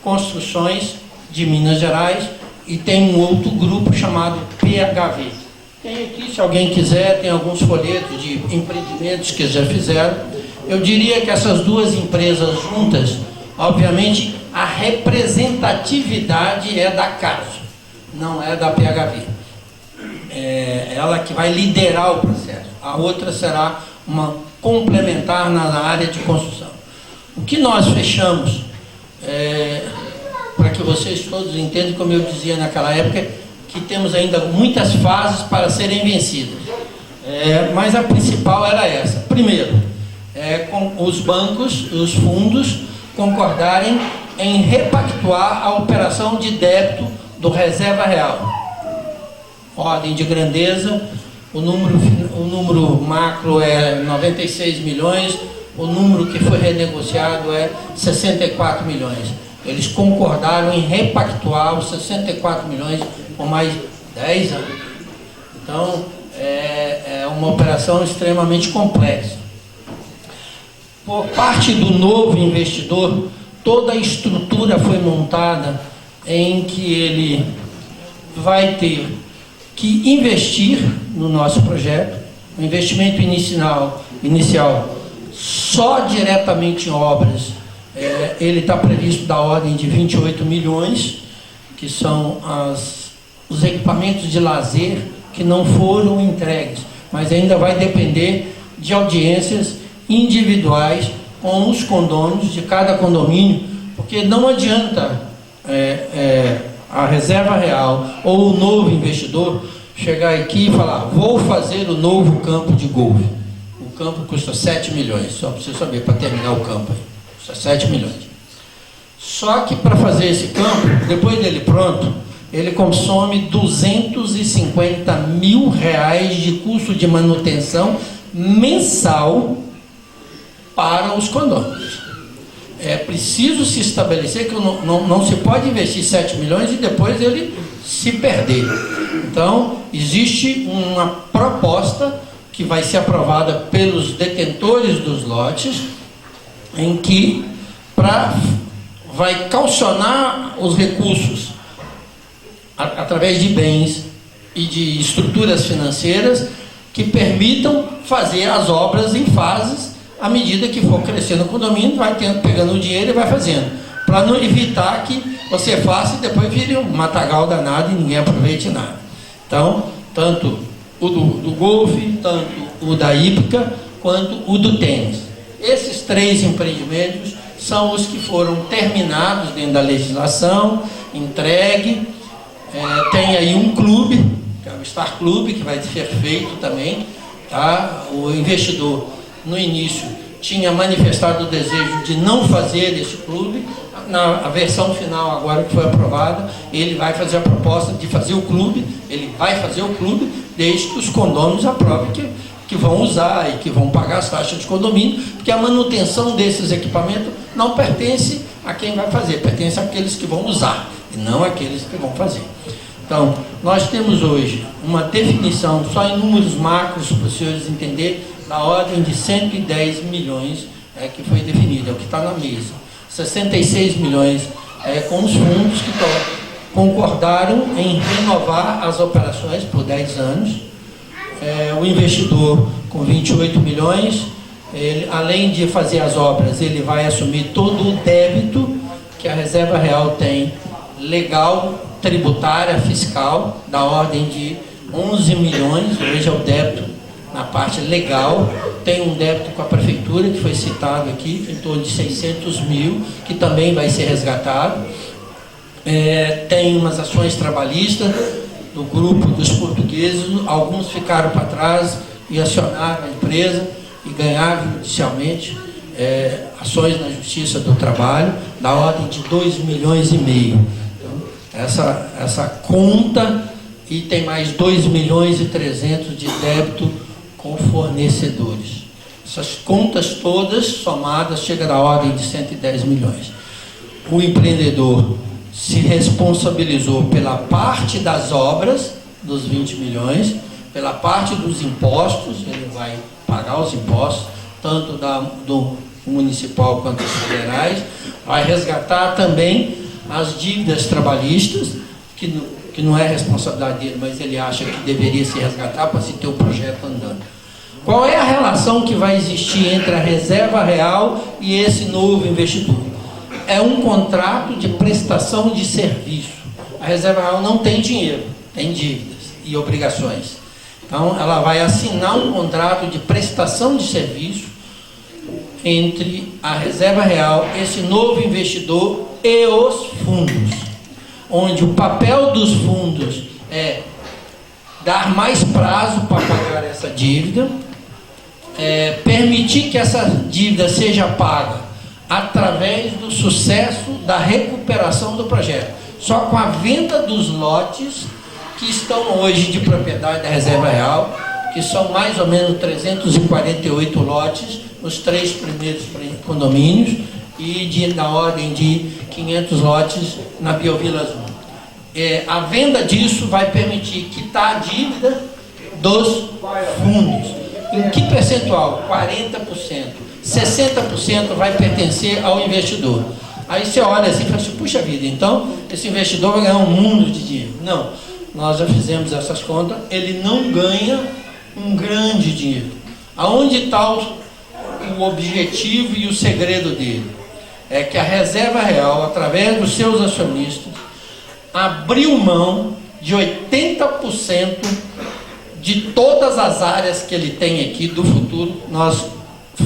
Construções de Minas Gerais, e tem um outro grupo chamado PHV. Tem aqui, se alguém quiser, tem alguns folhetos de empreendimentos que já fizeram. Eu diria que essas duas empresas juntas, obviamente, a representatividade é da CATS, não é da PHV. Ela que vai liderar o processo. A outra será uma complementar na área de construção. O que nós fechamos, para que vocês todos entendam, como eu dizia naquela época, que temos ainda muitas fases para serem vencidas. Mas a principal era essa. Primeiro, com os bancos, os fundos, concordarem em repactuar a operação de débito do Reserva Real. Ordem de grandeza, o número macro é 96 milhões, o número que foi renegociado é 64 milhões. Eles concordaram em repactuar os 64 milhões por mais 10 anos. Então, é uma operação extremamente complexa. Por parte do novo investidor, toda a estrutura foi montada em que ele vai ter que investir no nosso projeto. O investimento inicial só diretamente em obras, ele está previsto da ordem de 28 milhões, que são os equipamentos de lazer que não foram entregues, mas ainda vai depender de audiências individuais com os condôminos de cada condomínio, porque não adianta a Reserva Real ou o novo investidor chegar aqui e falar: vou fazer o novo campo de golfe. O campo custa 7 milhões, só para você saber, para terminar o campo aí, custa 7 milhões. Só que para fazer esse campo, depois dele pronto, ele consome R$ 250 mil de custo de manutenção mensal para os condôminos. É preciso se estabelecer que não se pode investir 7 milhões e depois ele se perder. Então, existe uma proposta que vai ser aprovada pelos detentores dos lotes, em que vai calcionar os recursos através de bens e de estruturas financeiras que permitam fazer as obras em fases. À medida que for crescendo o condomínio, vai pegando o dinheiro e vai fazendo, para não evitar que você faça e depois vire um matagal danado e ninguém aproveite nada. Então, tanto o do golfe, tanto o da hípica, quanto o do tênis. Esses 3 empreendimentos são os que foram terminados dentro da legislação, entregue. Tem aí um clube, que é o Star Club, que vai ser feito também. Tá? O investidor, no início, tinha manifestado o desejo de não fazer esse clube. Na versão final, agora que foi aprovada, ele vai fazer a proposta de fazer o clube. Ele vai fazer o clube, desde que os condôminos aprovem que vão usar e que vão pagar as taxas de condomínio, porque a manutenção desses equipamentos não pertence a quem vai fazer, pertence àqueles que vão usar, e não àqueles que vão fazer. Então, nós temos hoje uma definição, só em números macros, para os senhores entenderem, na ordem de 110 milhões que foi definido, é o que está na mesa. 66 milhões com os fundos que concordaram em renovar as operações por 10 anos. O investidor com 28 milhões, ele, além de fazer as obras, ele vai assumir todo o débito que a Reserva Real tem, legal, tributária, fiscal, da ordem de 11 milhões, hoje é o débito na parte legal. Tem um débito com a prefeitura, que foi citado aqui, em torno de 600 mil, que também vai ser resgatado. Tem umas ações trabalhistas do grupo dos portugueses, alguns ficaram para trás e acionaram a empresa e ganharam judicialmente ações na Justiça do Trabalho, da ordem de 2 milhões e meio. Então, essa conta, e tem mais 2 milhões e 300 de débito com fornecedores. Essas contas todas somadas chegam na ordem de 110 milhões. O empreendedor se responsabilizou pela parte das obras, dos 20 milhões, pela parte dos impostos, ele vai pagar os impostos, tanto do municipal quanto dos federais, vai resgatar também as dívidas trabalhistas, que não é responsabilidade dele, mas ele acha que deveria se resgatar para se ter o projeto andando. Qual é a relação que vai existir entre a Reserva Real e esse novo investidor? É um contrato de prestação de serviço. A Reserva Real não tem dinheiro, tem dívidas e obrigações. Então, ela vai assinar um contrato de prestação de serviço entre a Reserva Real, esse novo investidor e os fundos, onde o papel dos fundos é dar mais prazo para pagar essa dívida, permitir que essa dívida seja paga através do sucesso da recuperação do projeto. Só com a venda dos lotes que estão hoje de propriedade da Reserva Real, que são mais ou menos 348 lotes nos 3 primeiros condomínios e na ordem de 500 lotes na Biovilas 1. A venda disso vai permitir quitar a dívida dos fundos. Em que percentual? 40%. 60% vai pertencer ao investidor. Aí você olha assim e fala assim, puxa vida, então esse investidor vai ganhar um mundo de dinheiro. Não, nós já fizemos essas contas, ele não ganha um grande dinheiro. Aonde está o objetivo e o segredo dele? É que a Reserva Real, através dos seus acionistas, abriu mão de 80% de todas as áreas que ele tem aqui do futuro. Nós,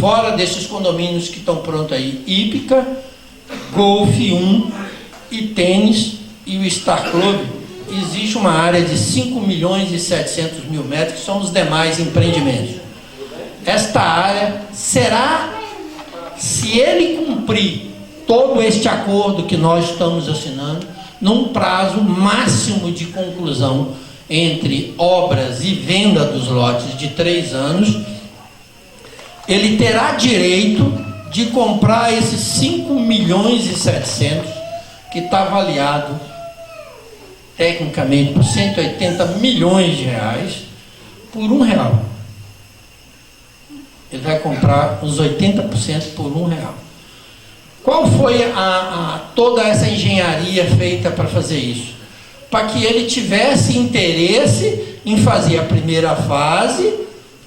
fora desses condomínios que estão prontos aí, hípica, golfe 1 e tênis e o Star Club, existe uma área de 5 milhões e 700 mil metros, que são os demais empreendimentos. Esta área será, se ele cumprir todo este acordo que nós estamos assinando, num prazo máximo de conclusão entre obras e venda dos lotes de 3 anos, ele terá direito de comprar esses 5.700.000 que está avaliado tecnicamente por 180 milhões de reais por R$1. Ele vai comprar os 80% por R$1. Qual foi toda essa engenharia feita para fazer isso? Para que ele tivesse interesse em fazer a primeira fase,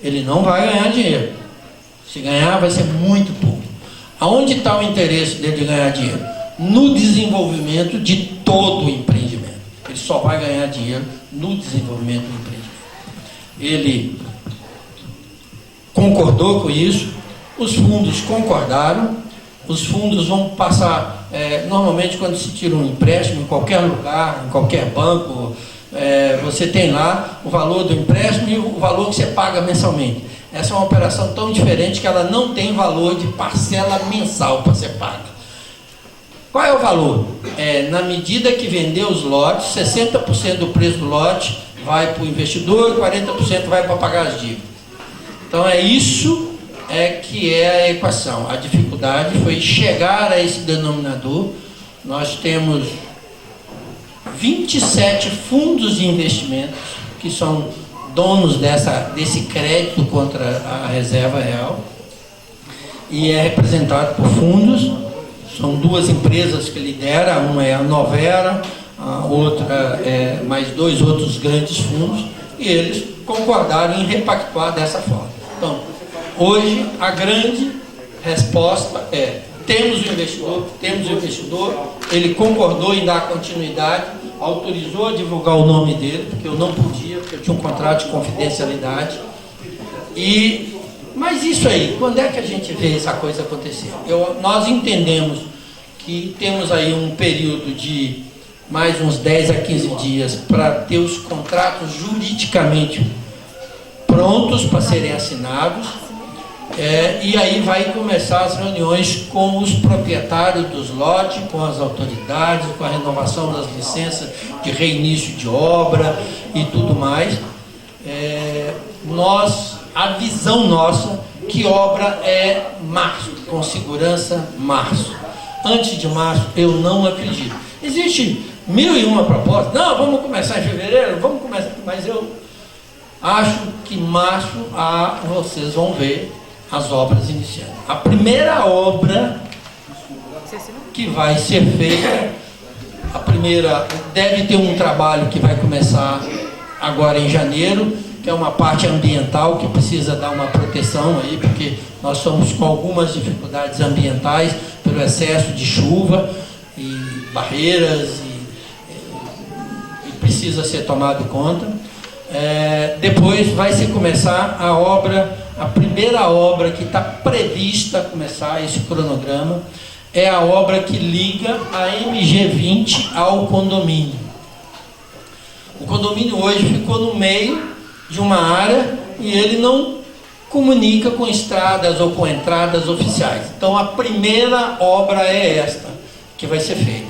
ele não vai ganhar dinheiro. Se ganhar, vai ser muito pouco. Aonde está o interesse dele de ganhar dinheiro? No desenvolvimento de todo o empreendimento. Ele só vai ganhar dinheiro no desenvolvimento do empreendimento. Ele concordou com isso, os fundos concordaram, os fundos vão passar, normalmente quando se tira um empréstimo em qualquer lugar, em qualquer banco, você tem lá o valor do empréstimo e o valor que você paga mensalmente. Essa é uma operação tão diferente que ela não tem valor de parcela mensal para ser paga. Qual é o valor? Na medida que vender os lotes, 60% do preço do lote vai para o investidor e 40% vai para pagar as dívidas. Então isso que é a equação. A dificuldade foi chegar a esse denominador. Nós temos 27 fundos de investimentos que são donos desse crédito contra a reserva real e é representado por fundos. São duas empresas que lideram, uma é a Novera, a outra é mais dois outros grandes fundos, e eles concordaram em repactuar dessa forma. Então, hoje a grande resposta é: temos o investidor, ele concordou em dar continuidade, autorizou a divulgar o nome dele, porque eu não podia, porque eu tinha um contrato de confidencialidade. Mas isso aí, quando é que a gente vê essa coisa acontecer? Nós entendemos que temos aí um período de mais uns 10 a 15 dias para ter os contratos juridicamente prontos para serem assinados, e aí vai começar as reuniões com os proprietários dos lotes, com as autoridades, com a renovação das licenças de reinício de obra e tudo mais. A visão nossa, que obra é março, com segurança março. Antes de março, eu não acredito. Existe 1001 propostas. Não, vamos começar em fevereiro, vamos começar. Mas eu acho que março vocês vão ver as obras iniciando. A primeira obra que vai ser feita, deve ter um trabalho que vai começar agora em janeiro, que é uma parte ambiental que precisa dar uma proteção aí, porque nós estamos com algumas dificuldades ambientais pelo excesso de chuva e barreiras e precisa ser tomado conta. Depois vai se começar a primeira obra que está prevista começar esse cronograma, é a obra que liga a MG20 ao condomínio. O condomínio hoje ficou no meio de uma área e ele não comunica com estradas ou com entradas oficiais. Então a primeira obra é esta que vai ser feita.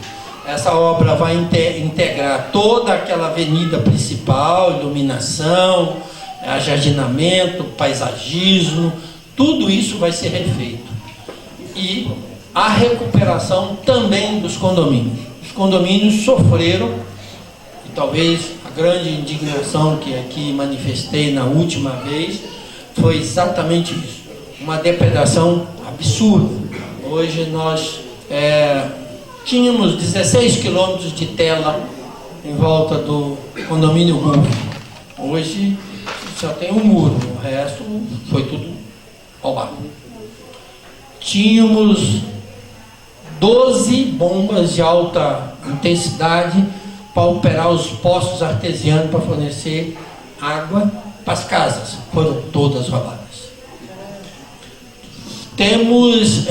Essa obra vai integrar toda aquela avenida principal, iluminação, ajardinamento, paisagismo, tudo isso vai ser refeito. E a recuperação também dos condomínios. Os condomínios sofreram, e talvez a grande indignação que aqui manifestei na última vez foi exatamente isso, uma depredação absurda. Hoje nós tínhamos 16 quilômetros de tela em volta do condomínio Gulf. Hoje só tem um muro, o resto foi tudo roubado. Tínhamos 12 bombas de alta intensidade para operar os poços artesianos para fornecer água para as casas. Foram todas roubadas. Temos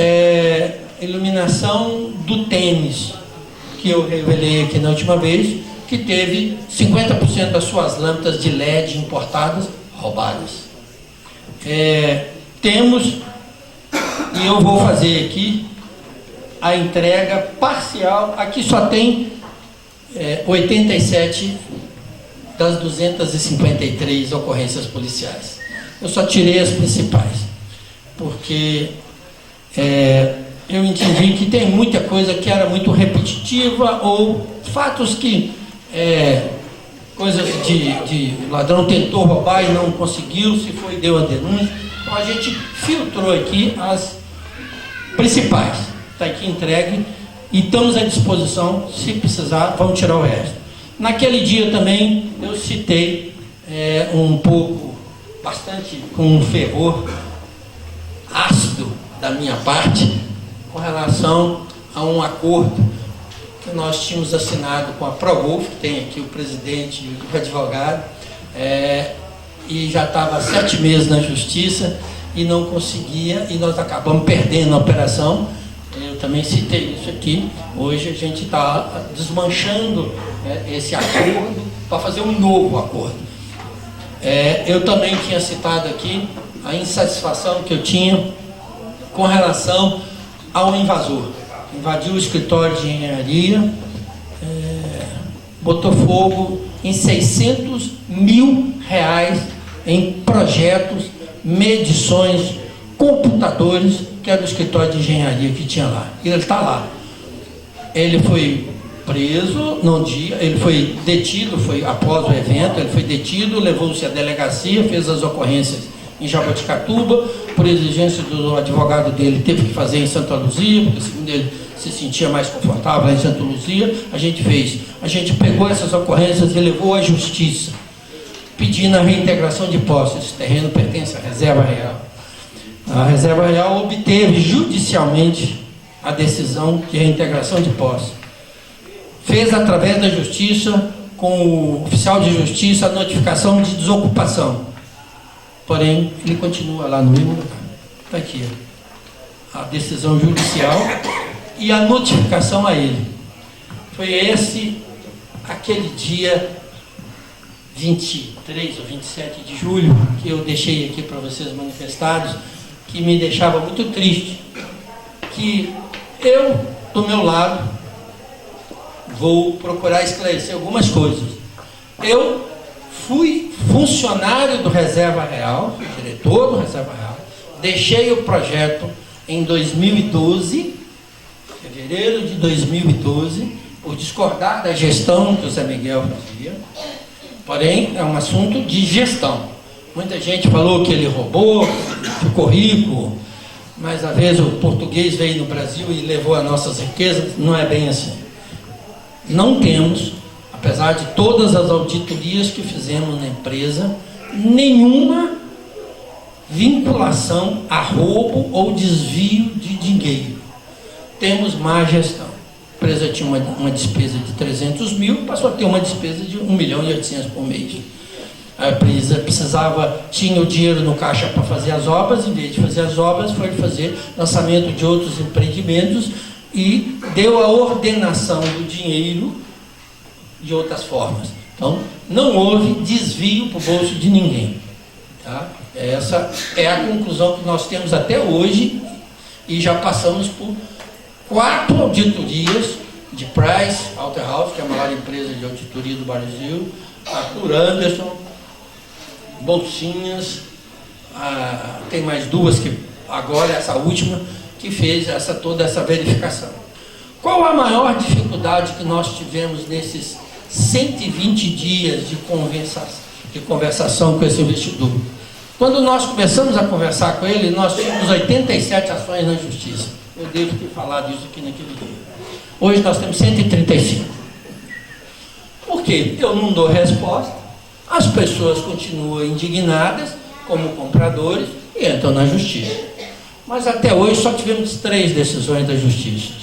iluminação do tênis, que eu revelei aqui na última vez, que teve 50% das suas lâmpadas de LED importadas roubadas. Temos, e eu vou fazer aqui, a entrega parcial. Aqui só tem 87 das 253 ocorrências policiais. Eu só tirei as principais. porque eu entendi que tem muita coisa que era muito repetitiva, ou fatos que, coisas de ladrão tentou roubar e não conseguiu, se foi, deu a denúncia. Então a gente filtrou aqui as principais, está aqui entregue, e estamos à disposição, se precisar, vamos tirar o resto. Naquele dia também eu citei um pouco, bastante com um fervor ácido da minha parte, com relação a um acordo que nós tínhamos assinado com a Progolf, que tem aqui o presidente e o advogado, e já estava há 7 meses na justiça e não conseguia, e nós acabamos perdendo a operação. Eu também citei isso aqui. Hoje a gente está desmanchando esse acordo para fazer um novo acordo. Eu também tinha citado aqui a insatisfação que eu tinha com relação ao invasor. Invadiu o escritório de engenharia, botou fogo em 600 mil reais em projetos, medições, computadores, que era o escritório de engenharia que tinha lá. E ele está lá. Ele foi preso no dia, ele foi detido, foi após o evento, ele foi detido, levou-se à delegacia, fez as ocorrências em Jaboticatuba, por exigência do advogado dele, teve que fazer em Santa Luzia, porque segundo ele se sentia mais confortável lá em Santa Luzia. A gente pegou essas ocorrências e levou à justiça, pedindo a reintegração de posse. Esse terreno pertence à Reserva Real. A Reserva Real obteve judicialmente a decisão de reintegração de posse. Fez através da justiça, com o oficial de justiça, a notificação de desocupação. Porém, ele continua lá no mesmo lugar. Está aqui a decisão judicial e a notificação a ele. Foi aquele dia 23 ou 27 de julho, que eu deixei aqui para vocês manifestados, que me deixava muito triste, que eu, do meu lado, vou procurar esclarecer algumas coisas. Eu fui funcionário do Reserva Real, diretor do Reserva Real, deixei o projeto em 2012, fevereiro de 2012, por discordar da gestão que o Zé Miguel fazia. Porém, é um assunto de gestão. Muita gente falou que ele roubou, ficou rico, mas às vezes o português veio no Brasil e levou as nossas riquezas. Não é bem assim. Não temos, apesar de todas as auditorias que fizemos na empresa, nenhuma vinculação a roubo ou desvio de dinheiro. Temos má gestão. A empresa tinha uma despesa de 300 mil, passou a ter uma despesa de 1.800.000 por mês. A empresa tinha o dinheiro no caixa para fazer as obras, em vez de fazer as obras, foi fazer lançamento de outros empreendimentos e deu a ordenação do dinheiro de outras formas. Então, não houve desvio para o bolso de ninguém. Tá? Essa é a conclusão que nós temos até hoje, e já passamos por 4 auditorias de Price Waterhouse, que é a maior empresa de auditoria do Brasil, Arthur Anderson, Bolsinhas, tem mais 2 que agora, essa última, que fez toda essa verificação. Qual a maior dificuldade que nós tivemos nesses 120 dias de conversação com esse investidor? Quando nós começamos a conversar com ele, nós tínhamos 87 ações na justiça. Eu devo ter falado isso aqui naquele dia. Hoje nós temos 135. Por quê? Eu não dou resposta, as pessoas continuam indignadas como compradores e entram na justiça. Mas até hoje só tivemos 3 decisões da justiça.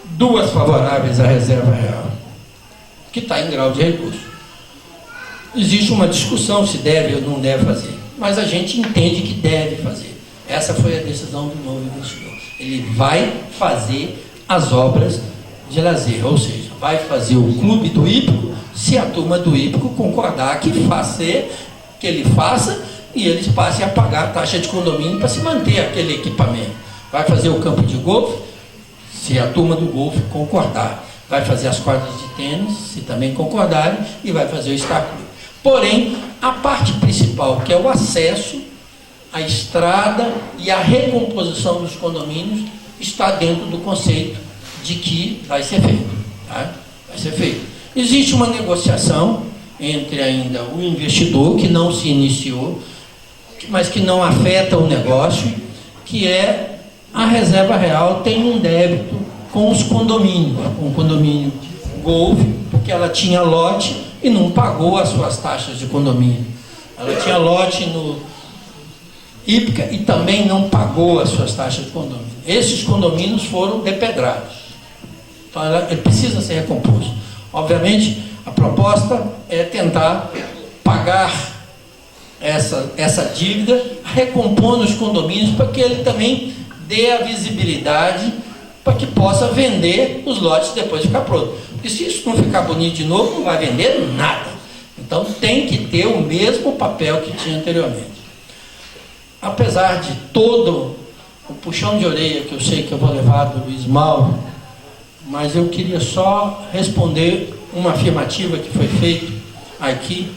2 favoráveis à Reserva Real, que está em grau de recurso. Existe uma discussão se deve ou não deve fazer, mas a gente entende que deve fazer. Essa foi a decisão do novo investidor. Ele vai fazer as obras de lazer, ou seja, vai fazer o clube do hípico, se a turma do hípico concordar que ele faça e eles passem a pagar a taxa de condomínio para se manter aquele equipamento. Vai fazer o campo de golfe, se a turma do golfe concordar. Vai fazer as quadras de tênis, se também concordarem, e vai fazer o Star Club. Porém, a parte principal, que é o acesso a estrada e a recomposição dos condomínios está dentro do conceito de que vai ser feito. Tá? Vai ser feito. Existe uma negociação entre ainda o investidor, que não se iniciou, mas que não afeta o negócio, que é a Reserva Real tem um débito com os condomínios, com o condomínio Golf, porque ela tinha lote e não pagou as suas taxas de condomínio. Ela tinha lote no Ípica e também não pagou as suas taxas de condomínio. Esses condomínios foram depedrados. Então ele precisa ser recomposto. Obviamente, a proposta é tentar pagar essa dívida, recompondo os condomínios, para que ele também dê a visibilidade para que possa vender os lotes depois de ficar pronto. Porque se isso não ficar bonito de novo, não vai vender nada. Então tem que ter o mesmo papel que tinha anteriormente. Apesar de todo o puxão de orelha que eu sei que eu vou levar do Luiz Mauro, mas eu queria só responder uma afirmativa que foi feita aqui,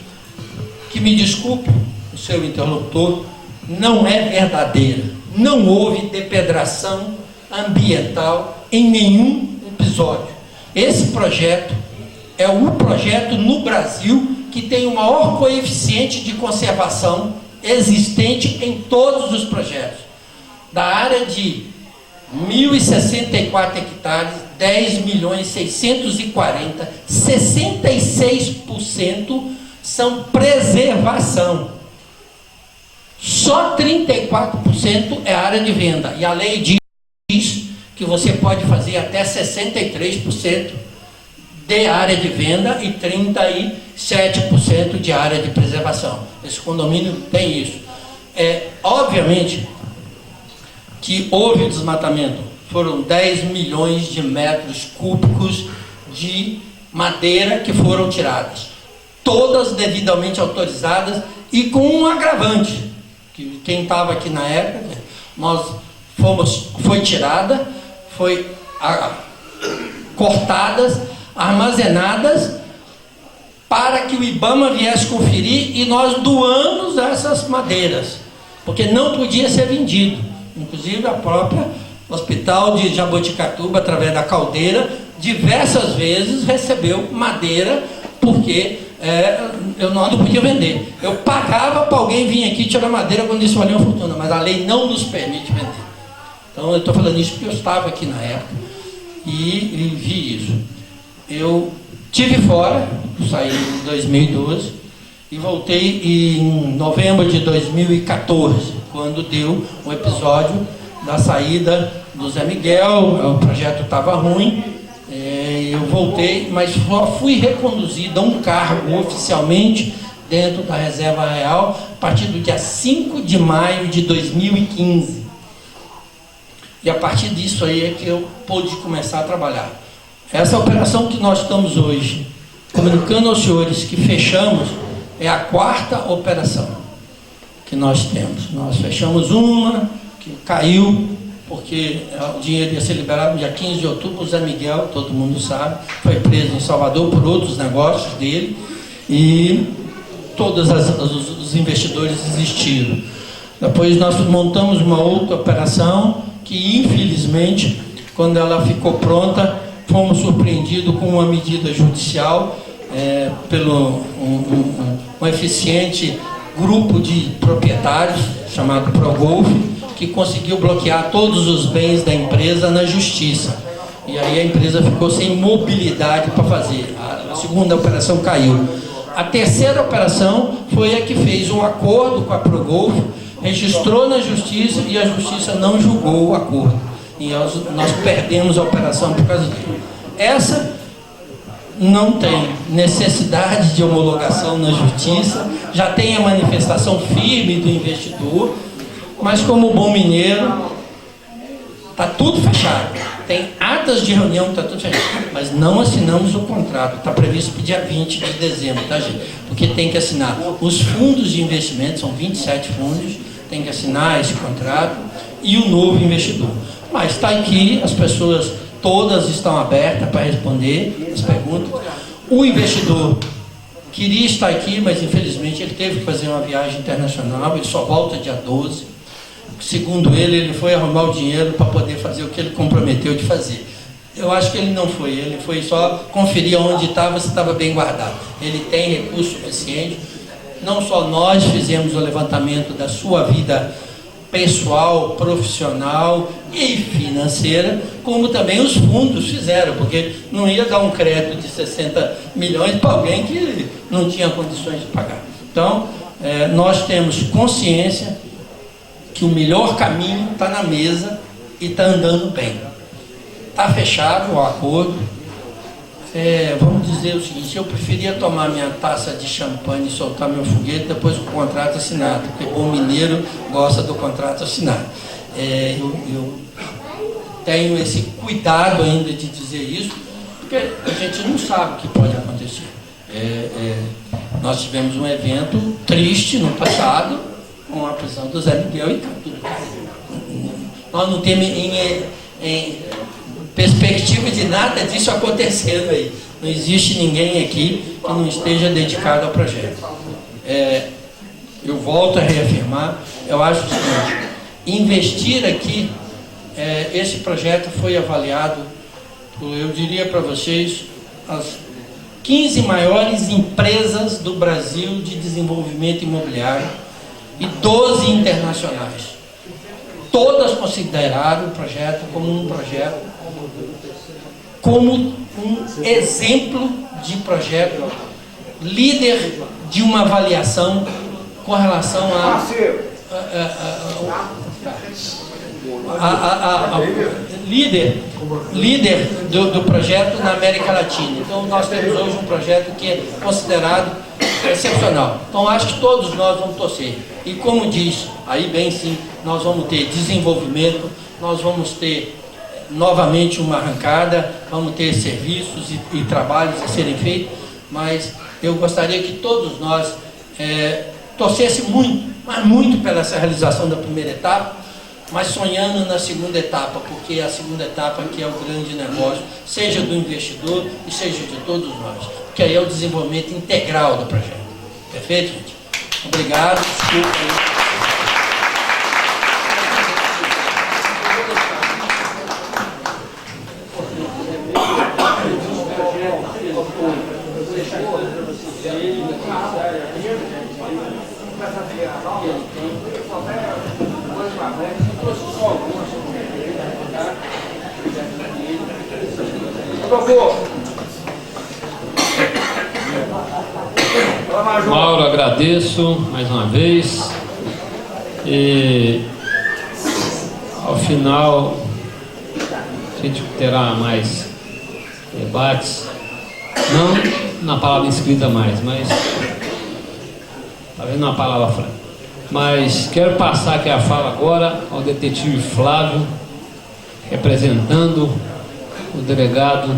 que me desculpe o seu interlocutor, não é verdadeira. Não houve depedração ambiental em nenhum episódio. Esse projeto é o projeto no Brasil que tem o maior coeficiente de conservação existente em todos os projetos. Da área de 1.064 hectares, 10.640.000, 66% são preservação. Só 34% é área de venda. E a lei diz que você pode fazer até 63% de área de venda e 37% de área de preservação. Esse condomínio tem isso. Obviamente que houve desmatamento. Foram 10 milhões de metros cúbicos de madeira que foram tiradas. Todas devidamente autorizadas e com um agravante. Que quem estava aqui na época, foi tirada, foi cortadas, armazenadas, para que o IBAMA viesse conferir e nós doamos essas madeiras, porque não podia ser vendido. Inclusive a própria Hospital de Jaboticatuba, através da Caldeira, diversas vezes recebeu madeira, porque nós não podíamos vender. Eu pagava para alguém vir aqui tirar madeira quando isso valia uma fortuna, mas a lei não nos permite vender. Então eu estou falando isso porque eu estava aqui na época e vi isso. Eu estive fora, saí em 2012 e voltei em novembro de 2014, quando deu o episódio da saída do Zé Miguel. O projeto estava ruim, eu voltei, mas só fui reconduzido a um cargo oficialmente dentro da Reserva Real a partir do dia 5 de maio de 2015. E a partir disso aí é que eu pude começar a trabalhar. Essa operação que nós estamos hoje comunicando aos senhores que fechamos é a 4ª operação que nós temos. Nós fechamos uma que caiu, porque o dinheiro ia ser liberado no dia 15 de outubro. O Zé Miguel, todo mundo sabe, foi preso em Salvador por outros negócios dele e todos os investidores desistiram. Depois nós montamos uma outra operação que, infelizmente, quando ela ficou pronta, fomos surpreendidos com uma medida judicial pelo um eficiente grupo de proprietários chamado ProGolf, que conseguiu bloquear todos os bens da empresa na justiça. E aí a empresa ficou sem mobilidade para fazer. A segunda operação caiu. A terceira operação foi a que fez um acordo com a ProGolf, registrou na justiça e a justiça não julgou o acordo. E nós perdemos a operação por causa disso. Essa não tem necessidade de homologação na justiça, já tem a manifestação firme do investidor, mas como bom mineiro, está tudo fechado. Tem atas de reunião, está tudo fechado, mas não assinamos o contrato. Está previsto para o dia 20 de dezembro, tá, gente? Porque tem que assinar. Os fundos de investimento, são 27 fundos, tem que assinar esse contrato e o novo investidor. Mas está aqui, as pessoas todas estão abertas para responder as perguntas. O investidor queria estar aqui, mas infelizmente ele teve que fazer uma viagem internacional, ele só volta dia 12. Segundo ele foi arrumar o dinheiro para poder fazer o que ele comprometeu de fazer. Eu acho que ele não foi, ele foi só conferir onde estava, se estava bem guardado. Ele tem recurso suficiente. Não só nós fizemos o levantamento da sua vida pessoal, profissional e financeira, como também os fundos fizeram, porque não ia dar um crédito de 60 milhões para alguém que não tinha condições de pagar. Então, nós temos consciência que o melhor caminho está na mesa e está andando bem. Está fechado o acordo. Vamos dizer o seguinte, eu preferia tomar minha taça de champanhe e soltar meu foguete depois do contrato assinado, porque o mineiro gosta do contrato assinado. Eu tenho esse cuidado ainda de dizer isso, porque a gente não sabe o que pode acontecer. Nós tivemos um evento triste no passado, com a prisão do Zé Miguel e tudo. Nós não temos em perspectiva de nada disso acontecendo aí. Não existe ninguém aqui que não esteja dedicado ao projeto. Eu volto a reafirmar, eu acho o seguinte, investir aqui, esse projeto foi avaliado por, eu diria para vocês, as 15 maiores empresas do Brasil de desenvolvimento imobiliário e 12 internacionais. Todas consideraram o projeto como um exemplo de projeto, líder de uma avaliação com relação líder do projeto na América Latina. Então nós temos hoje um projeto que é considerado excepcional. Então acho que todos nós vamos torcer. E como diz, aí bem sim, nós vamos ter desenvolvimento, nós vamos ter novamente uma arrancada, vamos ter serviços e trabalhos a serem feitos, mas eu gostaria que todos nós torcêssemos muito, mas muito pela essa realização da primeira etapa, mas sonhando na segunda etapa, porque a segunda etapa que é o grande negócio, seja do investidor e seja de todos nós, que aí é o desenvolvimento integral do projeto. Perfeito, gente? Obrigado, desculpa aí. Mauro, agradeço mais uma vez. E ao final a gente terá mais debates, não na palavra escrita mais, mas talvez na palavra franca. Mas quero passar aqui a fala agora ao detetive Flávio, representando o delegado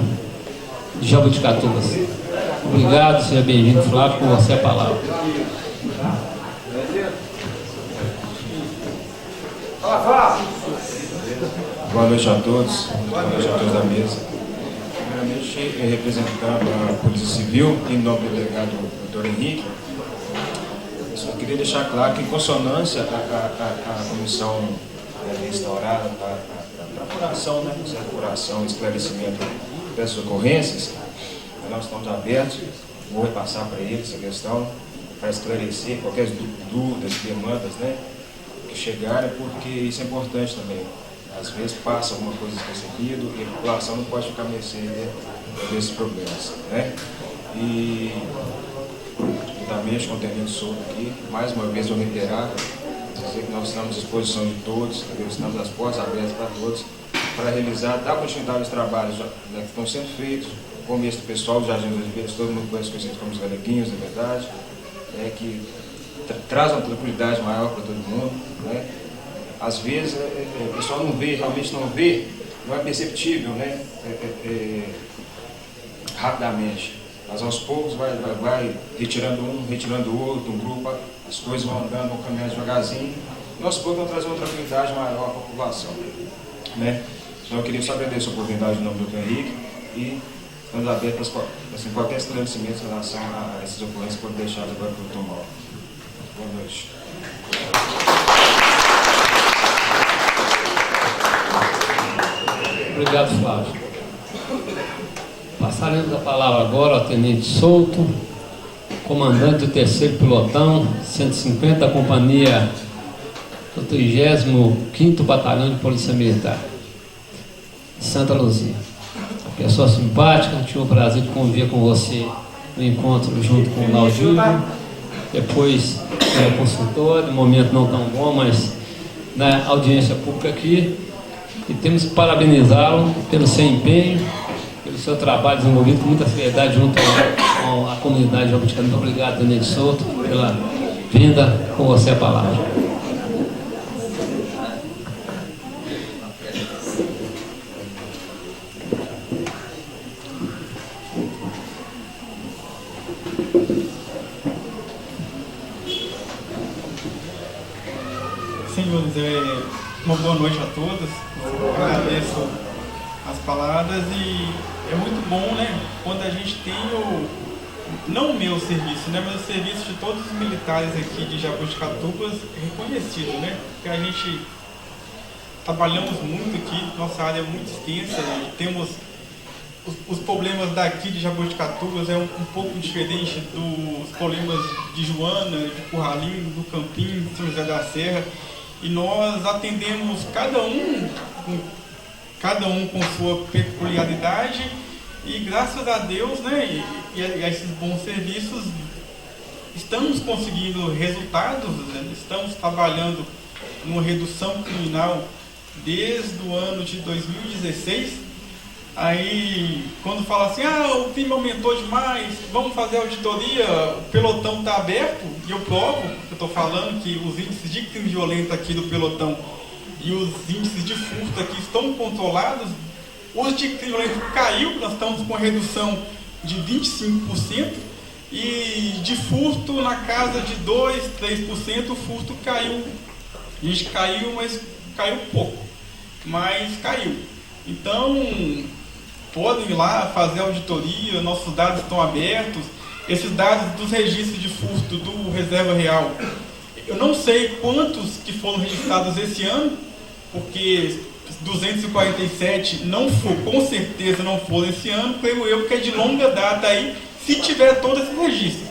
de Jabuticatubas. Obrigado, seja bem-vindo, Flávio, com você a palavra. Boa noite a todos, boa noite a todos da mesa. Primeiramente, representando a Polícia Civil, em nome do delegado Dr. Henrique, eu só queria deixar claro que, em consonância a comissão instaurada para apuração, apuração e esclarecimento dessas ocorrências, nós estamos abertos, vou repassar para eles essa questão, para esclarecer qualquer dúvidas, demandas, que chegarem, porque isso é importante também. Às vezes passa alguma coisa despercebida e a população não pode ficar mercê desses problemas. E juntamente com o Tenente Souto aqui, mais uma vez vou reiterar, dizer que nós estamos à disposição de todos, estamos às portas abertas para todos, para realizar, dar continuidade aos trabalhos que estão sendo feitos, como esse pessoal do Jardim dos Oliveiras, todo mundo conhece como os galeguinhos, na verdade, que traz uma tranquilidade maior para todo mundo. Às vezes o pessoal não vê, realmente não vê, não é perceptível, rapidamente. Mas aos poucos vai retirando um, retirando o outro, um grupo, as coisas vão andando, vão caminhando devagarzinho, e aos poucos vão trazer uma tranquilidade maior para a população. Então eu queria só agradecer a oportunidade em nome do Dr. Henrique e estamos abertos a assim, qualquer esclarecimento em relação a essas ocorrências que foram deixadas agora pelo Dr. Mauro. Boa noite. Obrigado, Flávio. Passaremos a palavra agora ao Tenente Souto, comandante do 3º Pelotão, 150 da Companhia do 35º Batalhão de Polícia Militar, de Santa Luzia. Uma pessoa simpática, tive o prazer de conviver com você no encontro junto com o Laudilho, depois no consultório, momento não tão bom, mas na audiência pública aqui. E temos que parabenizá-lo pelo seu empenho, pelo seu trabalho desenvolvido com muita seriedade junto à comunidade jabuticaba. Muito obrigado, Tenente Souto, pela vinda. Com você a palavra. Senhores, uma boa noite a todos. Eu agradeço as palavras e é muito bom, né, quando a gente tem não o meu serviço, né, mas o serviço de todos os militares aqui de Jaboticatubas reconhecido, né, porque a gente trabalhamos muito aqui, nossa área é muito extensa e temos os problemas daqui de Jaboticatubas é um pouco diferente dos problemas de Joana, de Curralinho, do Campinho, de São José da Serra. E nós atendemos cada um com sua peculiaridade e graças a Deus, né, e a esses bons serviços estamos conseguindo resultados, né, estamos trabalhando numa redução criminal desde o ano de 2016. Aí, quando fala assim, o crime aumentou demais, vamos fazer auditoria, o pelotão está aberto, e eu provo, eu estou falando que os índices de crime violento aqui do pelotão e os índices de furto aqui estão controlados. Os de crime violento caiu, nós estamos com uma redução de 25%, e de furto na casa de 2%, 3%, o furto caiu. A gente caiu, mas caiu pouco, mas caiu. Então, podem ir lá fazer auditoria, nossos dados estão abertos. Esses dados dos registros de furto do Reserva Real, eu não sei quantos que foram registrados esse ano, porque 247 não foram, com certeza não foram esse ano, creio eu, porque é de longa data aí, se tiver todos esses registros.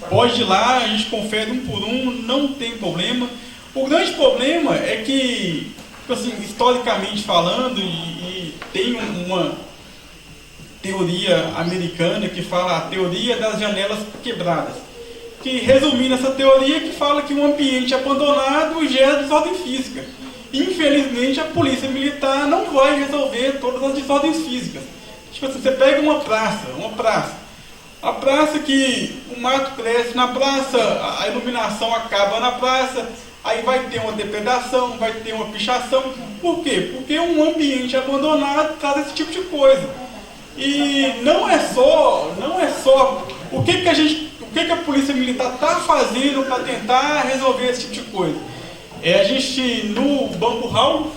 Pode ir lá, a gente confere um por um, não tem problema. O grande problema é que, assim, historicamente falando, e tem uma teoria americana que fala a teoria das janelas quebradas, que resumindo essa teoria que fala que um ambiente abandonado gera desordem física. Infelizmente a polícia militar não vai resolver todas as desordens físicas. Tipo assim, você pega uma praça que o mato cresce na praça, a iluminação acaba na praça, aí vai ter uma depredação, vai ter uma pichação. Por quê? Porque um ambiente abandonado traz esse tipo de coisa. E não é só o que a polícia militar está fazendo para tentar resolver esse tipo de coisa. A gente, no Banco Raul,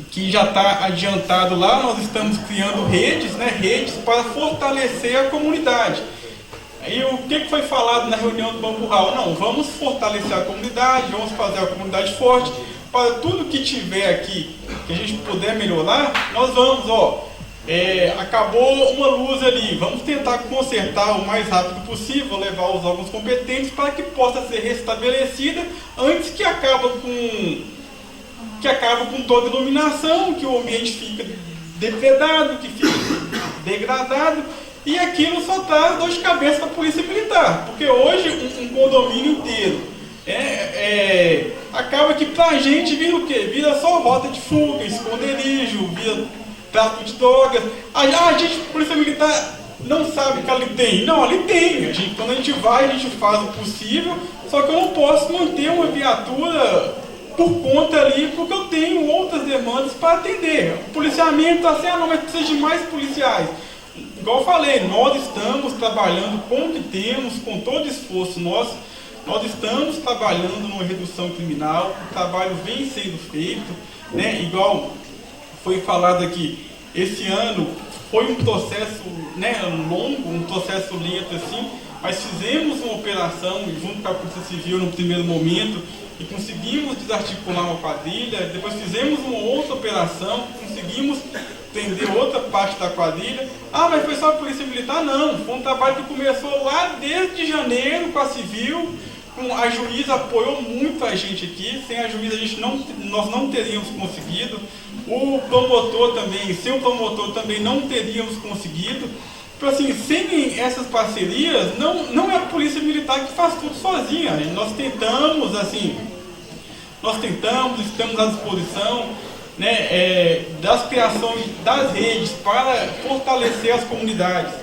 que já está adiantado lá, nós estamos criando redes para fortalecer a comunidade. E o que foi falado na reunião do Banco Raul? Não, vamos fortalecer a comunidade, vamos fazer a comunidade forte, para tudo que tiver aqui, que a gente puder melhorar, nós vamos, acabou uma luz ali, vamos tentar consertar o mais rápido possível, levar os órgãos competentes para que possa ser restabelecida antes que acabe com toda a iluminação, que o ambiente fica depredado, que fica degradado, e aquilo só traz dor de cabeça para a polícia militar, porque hoje um condomínio inteiro acaba que pra gente vira o quê? Vira só rota de fuga, esconderijo, vira tráfico de drogas. A gente, polícia militar, não sabe que ali tem. Não, ali tem. Quando a gente vai, a gente faz o possível, só que eu não posso manter uma viatura por conta ali, porque eu tenho outras demandas para atender. O policiamento, assim, mas precisa de mais policiais. Igual eu falei, nós estamos trabalhando com o que temos, com todo esforço nosso, nós estamos trabalhando numa redução criminal, o trabalho vem sendo feito, né? Igual foi falado aqui, Esse ano foi um processo, né, longo, um processo lento assim, mas fizemos uma operação junto com a Polícia Civil no primeiro momento e conseguimos desarticular uma quadrilha. Depois fizemos uma outra operação, conseguimos prender outra parte da quadrilha. Ah, mas foi só a Polícia Militar? Não, foi um trabalho que começou lá desde janeiro com a Civil. A juíza apoiou muito a gente aqui. Sem a juíza nós não teríamos conseguido. O promotor também, sem o promotor também não teríamos conseguido. Então, assim, sem essas parcerias, não é a Polícia Militar que faz tudo sozinha. Nós tentamos, estamos à disposição, né, das criações das redes para fortalecer as comunidades.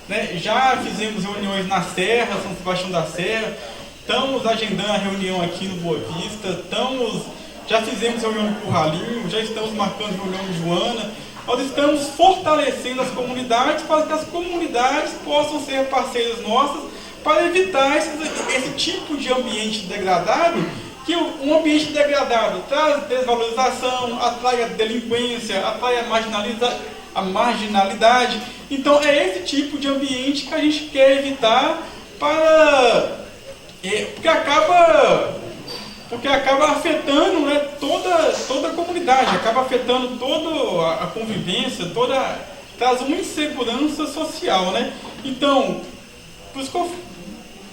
Né? Já fizemos reuniões na Serra, São Sebastião da Serra, estamos agendando a reunião aqui no Boa Vista, já fizemos reunião no Curralinho, já estamos marcando reunião em Joana. Nós estamos fortalecendo as comunidades para que as comunidades possam ser parceiras nossas para evitar esse tipo de ambiente degradado, que um ambiente degradado traz desvalorização, atrai a delinquência, atrai a marginalidade. Então é esse tipo de ambiente que a gente quer evitar porque acaba afetando, né, toda a comunidade, acaba afetando toda a convivência, traz uma insegurança social, né? Então, por isso que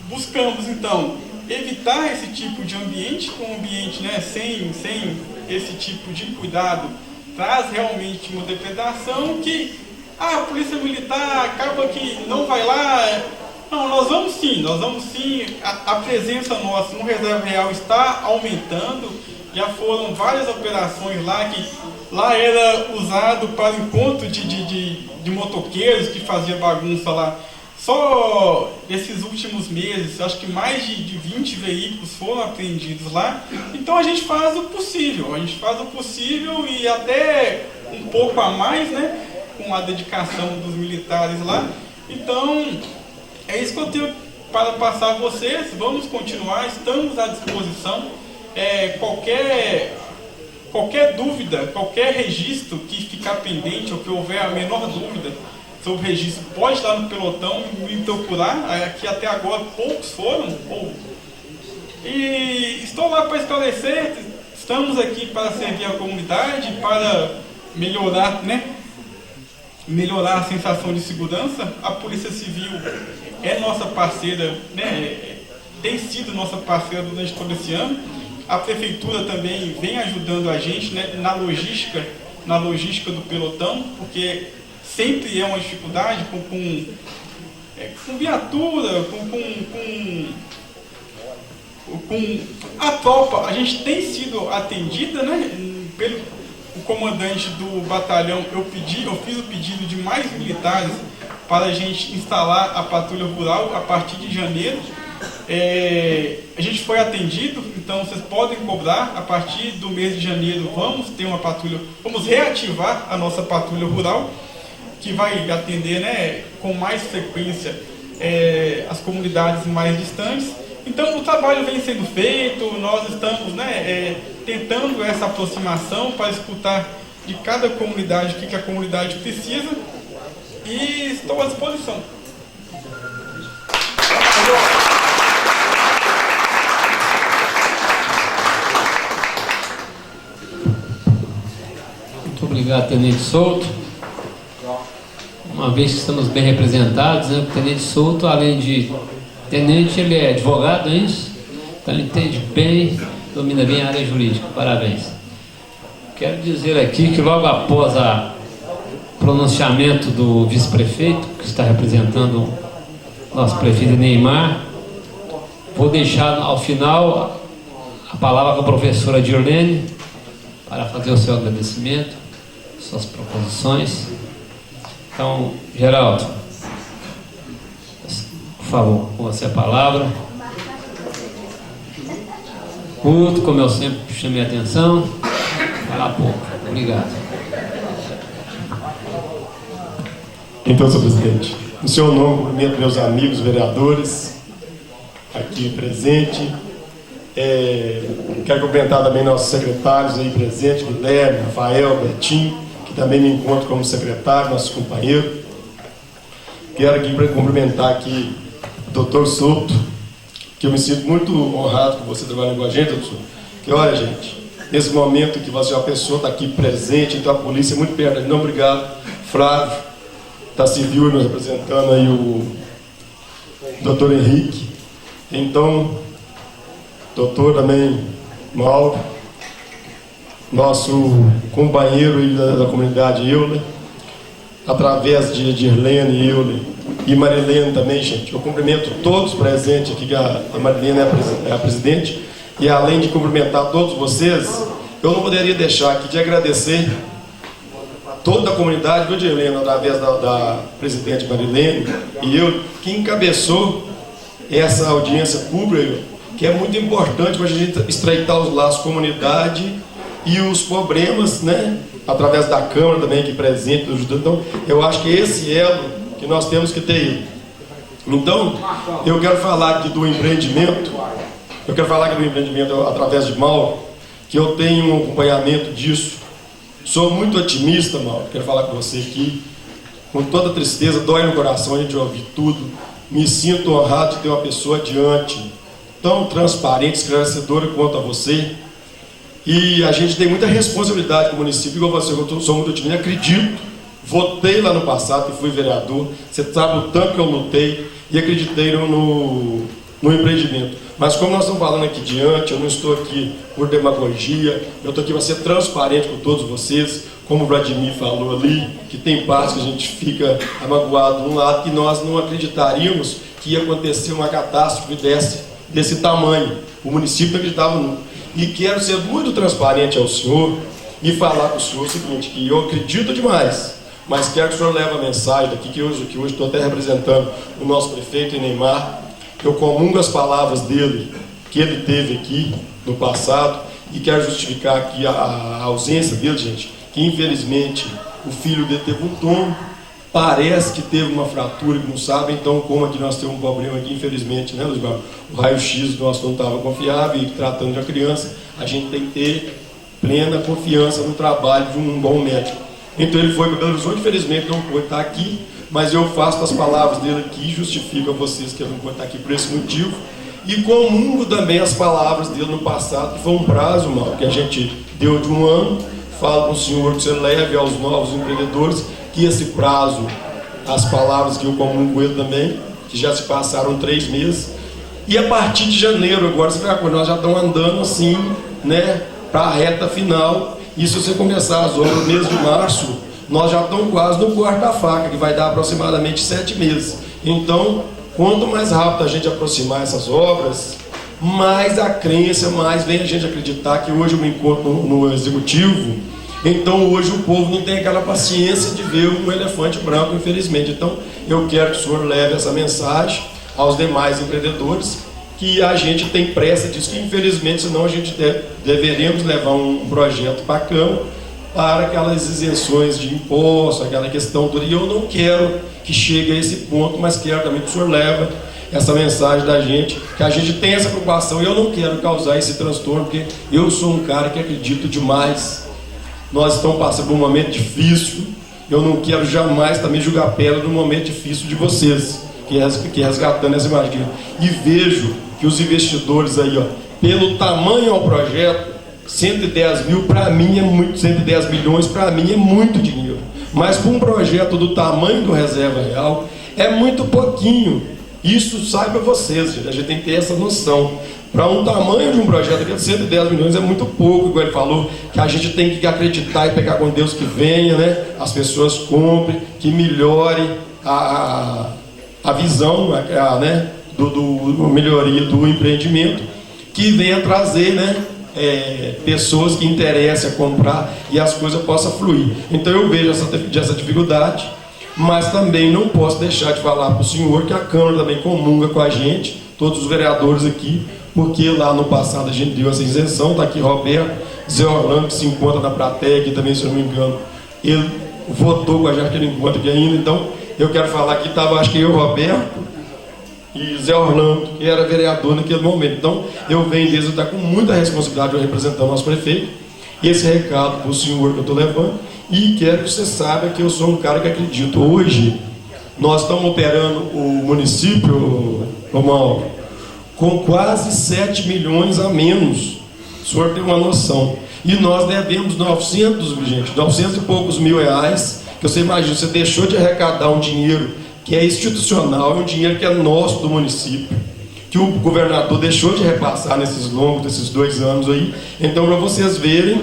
buscamos, então, evitar esse tipo de ambiente, um ambiente, né, sem esse tipo de cuidado, traz realmente uma depredação que a Polícia Militar acaba que não vai lá. Não, nós vamos sim, a presença nossa no Reserva Real está aumentando, já foram várias operações lá, que lá era usado para encontro de motoqueiros que fazia bagunça lá. Só esses últimos meses, acho que mais de 20 veículos foram apreendidos lá. Então a gente faz o possível, e até um pouco a mais, né, com a dedicação dos militares lá. Então, é isso que eu tenho para passar a vocês. Vamos continuar, estamos à disposição. Qualquer dúvida, qualquer registro que ficar pendente ou que houver a menor dúvida sobre o registro, pode estar no pelotão e me procurar. Aqui até agora poucos foram. E estou lá para esclarecer. Estamos aqui para servir a comunidade, para melhorar, né? Melhorar a sensação de segurança. A Polícia Civil é nossa parceira, né, tem sido nossa parceira durante todo esse ano. A Prefeitura também vem ajudando a gente, né, na logística do pelotão, porque sempre é uma dificuldade com viatura, com a tropa. A gente tem sido atendida, né, pelo comandante do batalhão. Eu fiz o pedido de mais militares para a gente instalar a patrulha rural a partir de janeiro. A gente foi atendido, então vocês podem cobrar. A partir do mês de janeiro vamos ter uma patrulha, vamos reativar a nossa patrulha rural, que vai atender, né, com mais frequência as comunidades mais distantes. Então o trabalho vem sendo feito, nós estamos, né, tentando essa aproximação para escutar de cada comunidade o que a comunidade precisa, e estou à disposição. Muito obrigado, Tenente Souto. Uma vez que estamos bem representados, né, o Tenente Souto, além de tenente, ele é advogado, é isso? Então ele entende bem, domina bem a área jurídica. Parabéns. Quero dizer aqui que logo após o pronunciamento do vice-prefeito, que está representando o nosso prefeito Neymar, vou deixar ao final a palavra com a professora Dirlene para fazer o seu agradecimento, suas proposições. Então, Geraldo, por favor, com você a palavra. Curto, como eu sempre chamei a atenção, falar pouco. Obrigado. Então, senhor presidente, no seu nome, cumprimento meus amigos vereadores aqui presentes. Quero cumprimentar também nossos secretários aí presentes, Guilherme, Rafael, Betinho, que também me encontro como secretário, nosso companheiro. Quero aqui cumprimentar aqui o doutor Souto, que eu me sinto muito honrado por você trabalhando com a gente, doutor. Que olha, gente, nesse momento que você é uma pessoa, está aqui presente, então a polícia é muito perto. Não, obrigado, Flávio, da Civil, nos representando aí o doutor Henrique. Então, doutor também Mauro, nosso companheiro aí da comunidade Euler, através de Irlene, Euler e Marilene também, gente. Eu cumprimento todos presentes aqui, que a Marilene é a presidente, e além de cumprimentar todos vocês, eu não poderia deixar aqui de agradecer toda a comunidade, viu, de Helena, através da presidente Marilene e eu, que encabeçou essa audiência pública, que é muito importante para a gente estreitar os laços comunidade e os problemas, né, através da Câmara também, que presente, então, eu acho que esse elo que nós temos que ter. Então, eu quero falar aqui do empreendimento, através de Mauro, que eu tenho um acompanhamento disso. Sou muito otimista, Mauro, quero falar com você aqui, com toda tristeza, dói no coração a gente ouvir tudo. Me sinto honrado de ter uma pessoa diante, tão transparente, esclarecedora quanto a você. E a gente tem muita responsabilidade com o município, igual você, eu sou muito otimista, acredito, votei lá no passado e fui vereador, você sabe o tanto que eu lutei e acreditei no empreendimento. Mas como nós estamos falando aqui diante, eu não estou aqui por demagogia, eu estou aqui para ser transparente com todos vocês, como o Vladimir falou ali, que tem partes que a gente fica amagoado de um lado, que nós não acreditaríamos que ia acontecer uma catástrofe desse tamanho. O município não acreditava nunca. E quero ser muito transparente ao senhor e falar com o senhor o seguinte, que eu acredito demais, mas quero que o senhor leve a mensagem daqui, que hoje estou até representando o nosso prefeito Neymar. Eu comungo as palavras dele, que ele teve aqui no passado, e quero justificar aqui a ausência dele, gente, que infelizmente o filho dele teve um tombo, parece que teve uma fratura, que não sabe, então como aqui nós temos um problema aqui, infelizmente, né, Luiz Mauro? O raio-x do nosso não estava confiável, e tratando de uma criança, a gente tem que ter plena confiança no trabalho de um bom médico. Então ele foi para Belo Horizonte, infelizmente não pôde estar aqui, mas eu faço as palavras dele aqui e justifico a vocês que eu não vou estar aqui por esse motivo. E comungo também as palavras dele no passado, que foi um prazo, mal, que a gente deu de um ano. Falo com o senhor que você leve aos novos empreendedores que esse prazo, as palavras que eu comungo com ele também, que já se passaram 3 meses. E a partir de janeiro, agora, você vai ver, nós já estamos andando assim, né, para a reta final. E se você começar as obras no mês de março, nós já estamos quase no quarto da faca, que vai dar aproximadamente 7 meses. Então, quanto mais rápido a gente aproximar essas obras, mais a crença, mais vem a gente acreditar que hoje eu me encontro no executivo. Então, hoje o povo não tem aquela paciência de ver um elefante branco, infelizmente. Então, eu quero que o senhor leve essa mensagem aos demais empreendedores, que a gente tem pressa disso, que infelizmente, senão a gente deveríamos levar um projeto para a Câmara, para aquelas isenções de imposto, aquela questão toda. E eu não quero que chegue a esse ponto, mas quero também que o senhor leve essa mensagem da gente, que a gente tem essa preocupação, e eu não quero causar esse transtorno, porque eu sou um cara que acredito demais. Nós estamos passando por um momento difícil, eu não quero jamais também jogar pedra no momento difícil de vocês, que resgatando essa imagem. E vejo que os investidores aí, ó, pelo tamanho ao projeto, 110 mil para mim é muito, 110 milhões para mim é muito dinheiro. Mas para um projeto do tamanho do Reserva Real, é muito pouquinho. Isso saiba vocês, gente, a gente tem que ter essa noção. Para um tamanho de um projeto de 110 milhões é muito pouco, igual ele falou, que a gente tem que acreditar e pegar com Deus que venha, né? As pessoas comprem, que melhore a visão, né? Melhoria do empreendimento, que venha trazer, né? Pessoas que interessem a comprar e as coisas possam fluir. Então eu vejo essa dificuldade, mas também não posso deixar de falar para o senhor que a Câmara também comunga com a gente, todos os vereadores aqui, porque lá no passado a gente deu essa isenção. Está aqui Roberto, Zé Orlando, que se encontra na plateia aqui também, se eu não me engano, ele votou com a gente, que ele encontra aqui ainda. Então eu quero falar que estava, acho que eu, Roberto e Zé Orlando, que era vereador naquele momento. Então eu venho desde estar com muita responsabilidade representando o nosso prefeito, esse recado para o senhor que eu estou levando, e quero que você saiba que eu sou um cara que acredito. Hoje, nós estamos operando o município, Romualdo, com quase 7 milhões a menos. O senhor tem uma noção. E nós devemos 900 e poucos mil reais, que você imagina, você deixou de arrecadar um dinheiro que é institucional, um dinheiro que é nosso do município, que o governador deixou de repassar desses 2 anos aí. Então, para vocês verem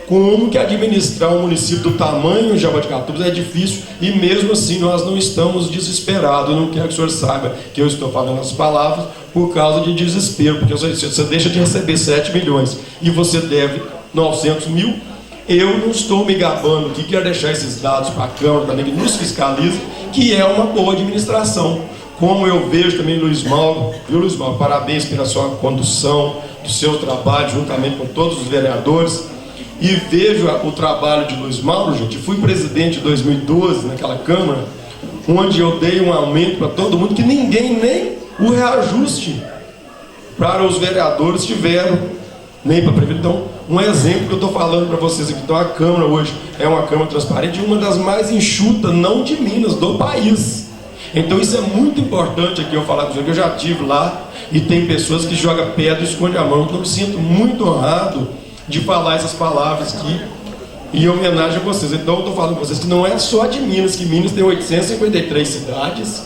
como que administrar um município do tamanho de Jaboticatubas é difícil, e mesmo assim nós não estamos desesperados. Eu não quero que o senhor saiba que eu estou falando as palavras por causa de desespero, porque você deixa de receber 7 milhões e você deve 900 mil. Eu não estou me gabando aqui, quero deixar esses dados para a Câmara também, que nos fiscaliza, que é uma boa administração. Como eu vejo também Luiz Mauro, viu, Luiz Mauro? Parabéns pela sua condução, do seu trabalho, juntamente com todos os vereadores. E vejo o trabalho de Luiz Mauro, gente. Fui presidente em 2012 naquela Câmara, onde eu dei um aumento para todo mundo, que ninguém, nem o reajuste para os vereadores tiveram, nem para a prefeitura. Então, um exemplo que eu estou falando para vocês aqui. Então, a Câmara hoje é uma Câmara transparente, uma das mais enxutas, não de Minas, do país. Então, isso é muito importante aqui eu falar com vocês, que eu já estive lá e tem pessoas que jogam pedra e escondem a mão. Então, eu me sinto muito honrado de falar essas palavras aqui em homenagem a vocês. Então eu estou falando com vocês que não é só de Minas, que Minas tem 853 cidades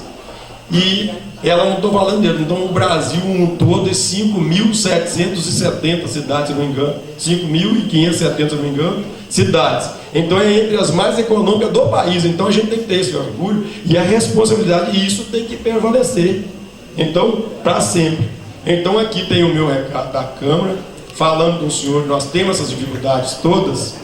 e ela não estou falando dele. Então o Brasil um todo é 5.770 cidades, se não me engano, 5.570, se não me engano, cidades. Então é entre as mais econômicas do país. Então a gente tem que ter esse orgulho e a responsabilidade, e isso tem que prevalecer. Então, para sempre. Então aqui tem o meu recado da Câmara, falando com o senhor. Nós temos essas dificuldades todas,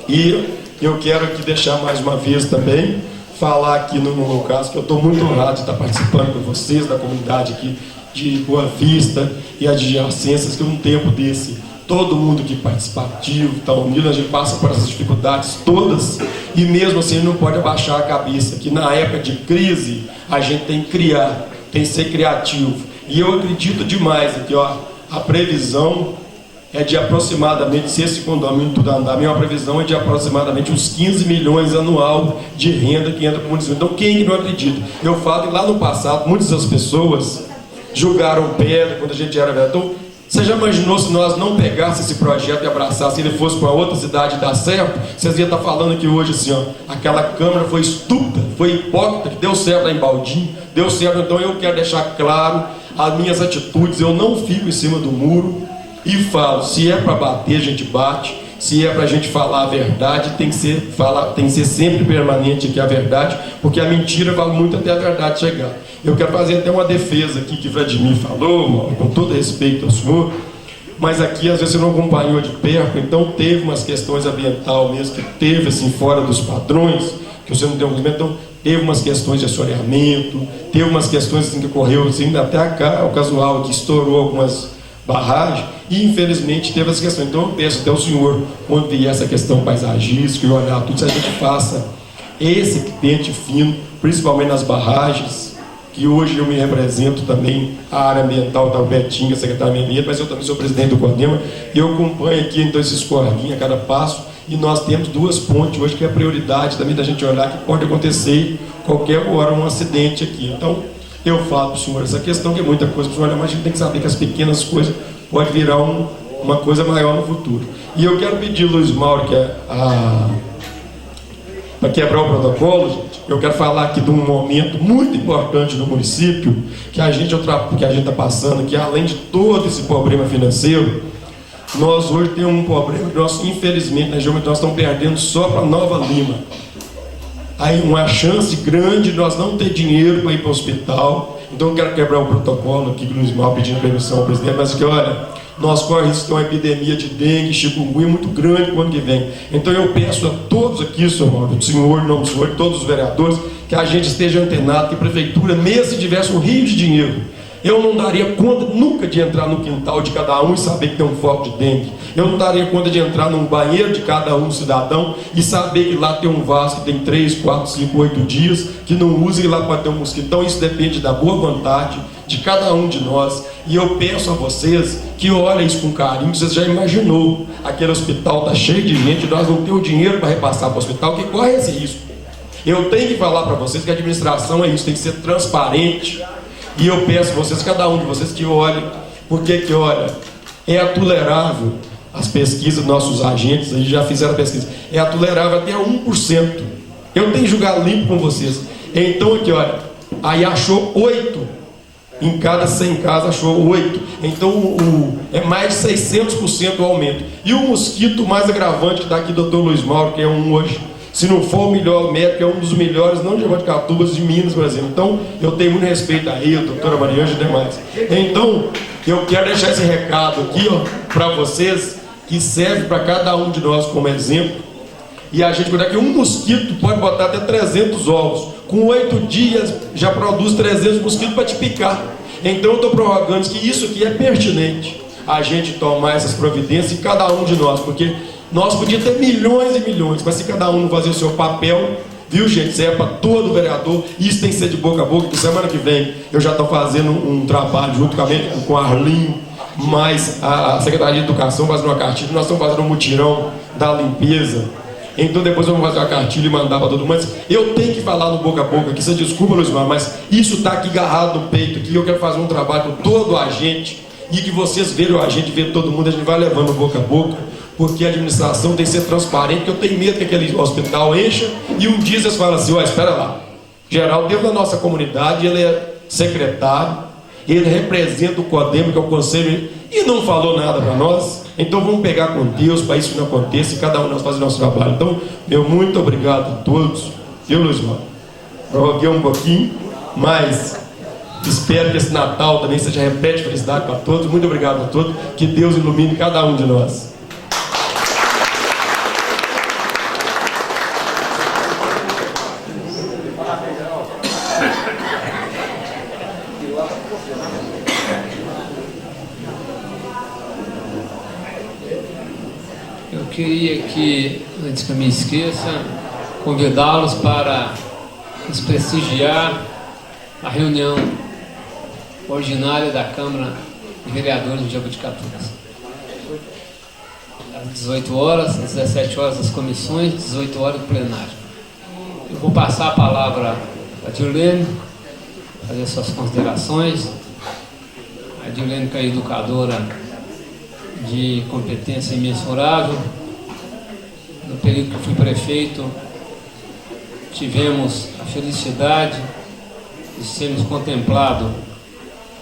e eu quero aqui deixar mais uma vez também, falar aqui no meu caso, que eu estou muito honrado de estar participando com vocês, da comunidade aqui de Boa Vista e adjacências, que um tempo desse, todo mundo aqui participativo, está unido, a gente passa por essas dificuldades todas, e mesmo assim não pode abaixar a cabeça, que na época de crise, a gente tem que criar, tem que ser criativo, e eu acredito demais aqui, ó, a previsão é de aproximadamente, se esse condomínio tudo andar, a minha previsão é de aproximadamente uns 15 milhões anual de renda que entra para o município. Então, quem que não acredita? Eu falo que lá no passado, muitas das pessoas jogaram pedra quando a gente era vereador. Então, você já imaginou se nós não pegássemos esse projeto e abraçasse, se ele fosse para outra cidade e dar certo? Vocês iam estar falando aqui hoje assim, ó, aquela Câmara foi estúpida, foi hipócrita, que deu certo lá em Baldim, deu certo. Então eu quero deixar claro as minhas atitudes, eu não fico em cima do muro, e falo, se é para bater, a gente bate, se é para a gente falar a verdade, tem que ser sempre permanente aqui a verdade, porque a mentira vale muito até a verdade chegar. Eu quero fazer até uma defesa aqui que Vladimir falou, Mauro, com todo respeito ao senhor, mas aqui às vezes você não acompanhou de perto, então teve umas questões ambientais mesmo, que teve assim fora dos padrões, que você não tem conhecimento, então teve umas questões de assoreamento, teve umas questões assim que ocorreu assim, até o casual que estourou algumas barragem, e infelizmente teve essa questão. Então eu peço até o senhor, quando vier essa questão paisagística e olhar tudo, se a gente faça esse pente fino, principalmente nas barragens, que hoje eu me represento também a área ambiental da Betinha, secretária do Meio, mas eu também sou presidente do CODEMA, e eu acompanho aqui então esses corguinhos a cada passo, e nós temos 2 pontes hoje que é a prioridade também da gente olhar, que pode acontecer qualquer hora um acidente aqui. Então eu falo para o senhor essa questão, que é muita coisa para o senhor olhar, mas a gente tem que saber que as pequenas coisas podem virar uma coisa maior no futuro. E eu quero pedir, Luiz Mauro, que é para quebrar o protocolo, gente, eu quero falar aqui de um momento muito importante no município, que a gente está passando, que além de todo esse problema financeiro, nós hoje temos um problema que nós, infelizmente, na região, nós estamos perdendo só para Nova Lima. Aí uma chance grande de nós não ter dinheiro para ir para o hospital. Então eu quero quebrar o protocolo aqui, Luiz Mauro, pedindo permissão ao presidente, mas que olha, nós corremos risco de uma epidemia de dengue, chikungunya muito grande no ano que vem. Então eu peço a todos aqui, senhor Mauro, do senhor, em nome do senhor, todos os vereadores, que a gente esteja antenado, que a prefeitura, mesmo se tivesse um rio de dinheiro, Eu não daria conta nunca de entrar no quintal de cada um e saber que tem um foco de dengue. Eu não daria conta de entrar num banheiro de cada um cidadão e saber que lá tem um vaso que tem 3, 4, 5, 8 dias, que não usa e lá pode ter um mosquitão. Isso depende da boa vontade de cada um de nós. E eu peço a vocês que olhem isso com carinho. Vocês já imaginou, aquele hospital está cheio de gente, nós não temos dinheiro para repassar para o hospital, que corre esse risco. Eu tenho que falar para vocês que a administração é isso, tem que ser transparente. E eu peço a vocês, cada um de vocês, que olhem, porque que olha, é atolerável, as pesquisas, nossos agentes aí já fizeram a pesquisa, é atolerável até 1%. Eu tenho que julgar limpo com vocês. Então aqui, olha, aí achou 8, em cada 100 casos achou 8. Então é mais de 600% o aumento. E o mosquito mais agravante que está aqui, doutor Luiz Mauro, que é um hoje, se não for o melhor médico, é um dos melhores, não de Jaboticatubas, de Minas, Brasil. Então, eu tenho muito respeito a ele, a doutora Mariângela e demais. Então, eu quero deixar esse recado aqui, para vocês, que serve para cada um de nós como exemplo. E a gente cuidar que um mosquito pode botar até 300 ovos. Com 8 dias, já produz 300 mosquitos para te picar. Então, eu estou prorrogando que isso aqui é pertinente. A gente tomar essas providências, e cada um de nós, porque nós podíamos ter milhões e milhões, mas se cada um não fazer o seu papel, viu, gente? Isso é para todo vereador, isso tem que ser de boca a boca, porque semana que vem eu já estou fazendo um trabalho junto com a Arlinho, mais a Secretaria de Educação fazendo uma cartilha, nós estamos fazendo um mutirão da limpeza. Então depois eu vou fazer uma cartilha e mandar para todo mundo. Mas eu tenho que falar no boca a boca aqui, você desculpa, Luiz Mar, mas isso está aqui agarrado no peito aqui, eu quero fazer um trabalho com todo a gente, e que vocês vejam a gente, ver todo mundo, a gente vai levando boca a boca, porque a administração tem que ser transparente, porque eu tenho medo que aquele hospital encha e um dia vocês falam assim, ó, espera lá, Geraldo, dentro da nossa comunidade, ele é secretário, ele representa o CODEM, que é o Conselho, e não falou nada para nós. Então vamos pegar com Deus para isso não aconteça e cada um de nós fazer o nosso trabalho. Então, meu muito obrigado a todos. Eu, Luiz Mauro, prorroguei um pouquinho, mas espero que esse Natal também seja repete felicidade para todos. Muito obrigado a todos. Que Deus ilumine cada um de nós. Eu queria que, antes que eu me esqueça, convidá-los para nos prestigiar a reunião ordinária da Câmara de Vereadores de Jaboticatubas. Às 18 horas, às 17 horas as comissões, 18 horas o plenário. Eu vou passar a palavra a Dirlene, fazer suas considerações. A Dirlene, que é educadora de competência imensurável. No período que eu fui prefeito, tivemos a felicidade de sermos contemplados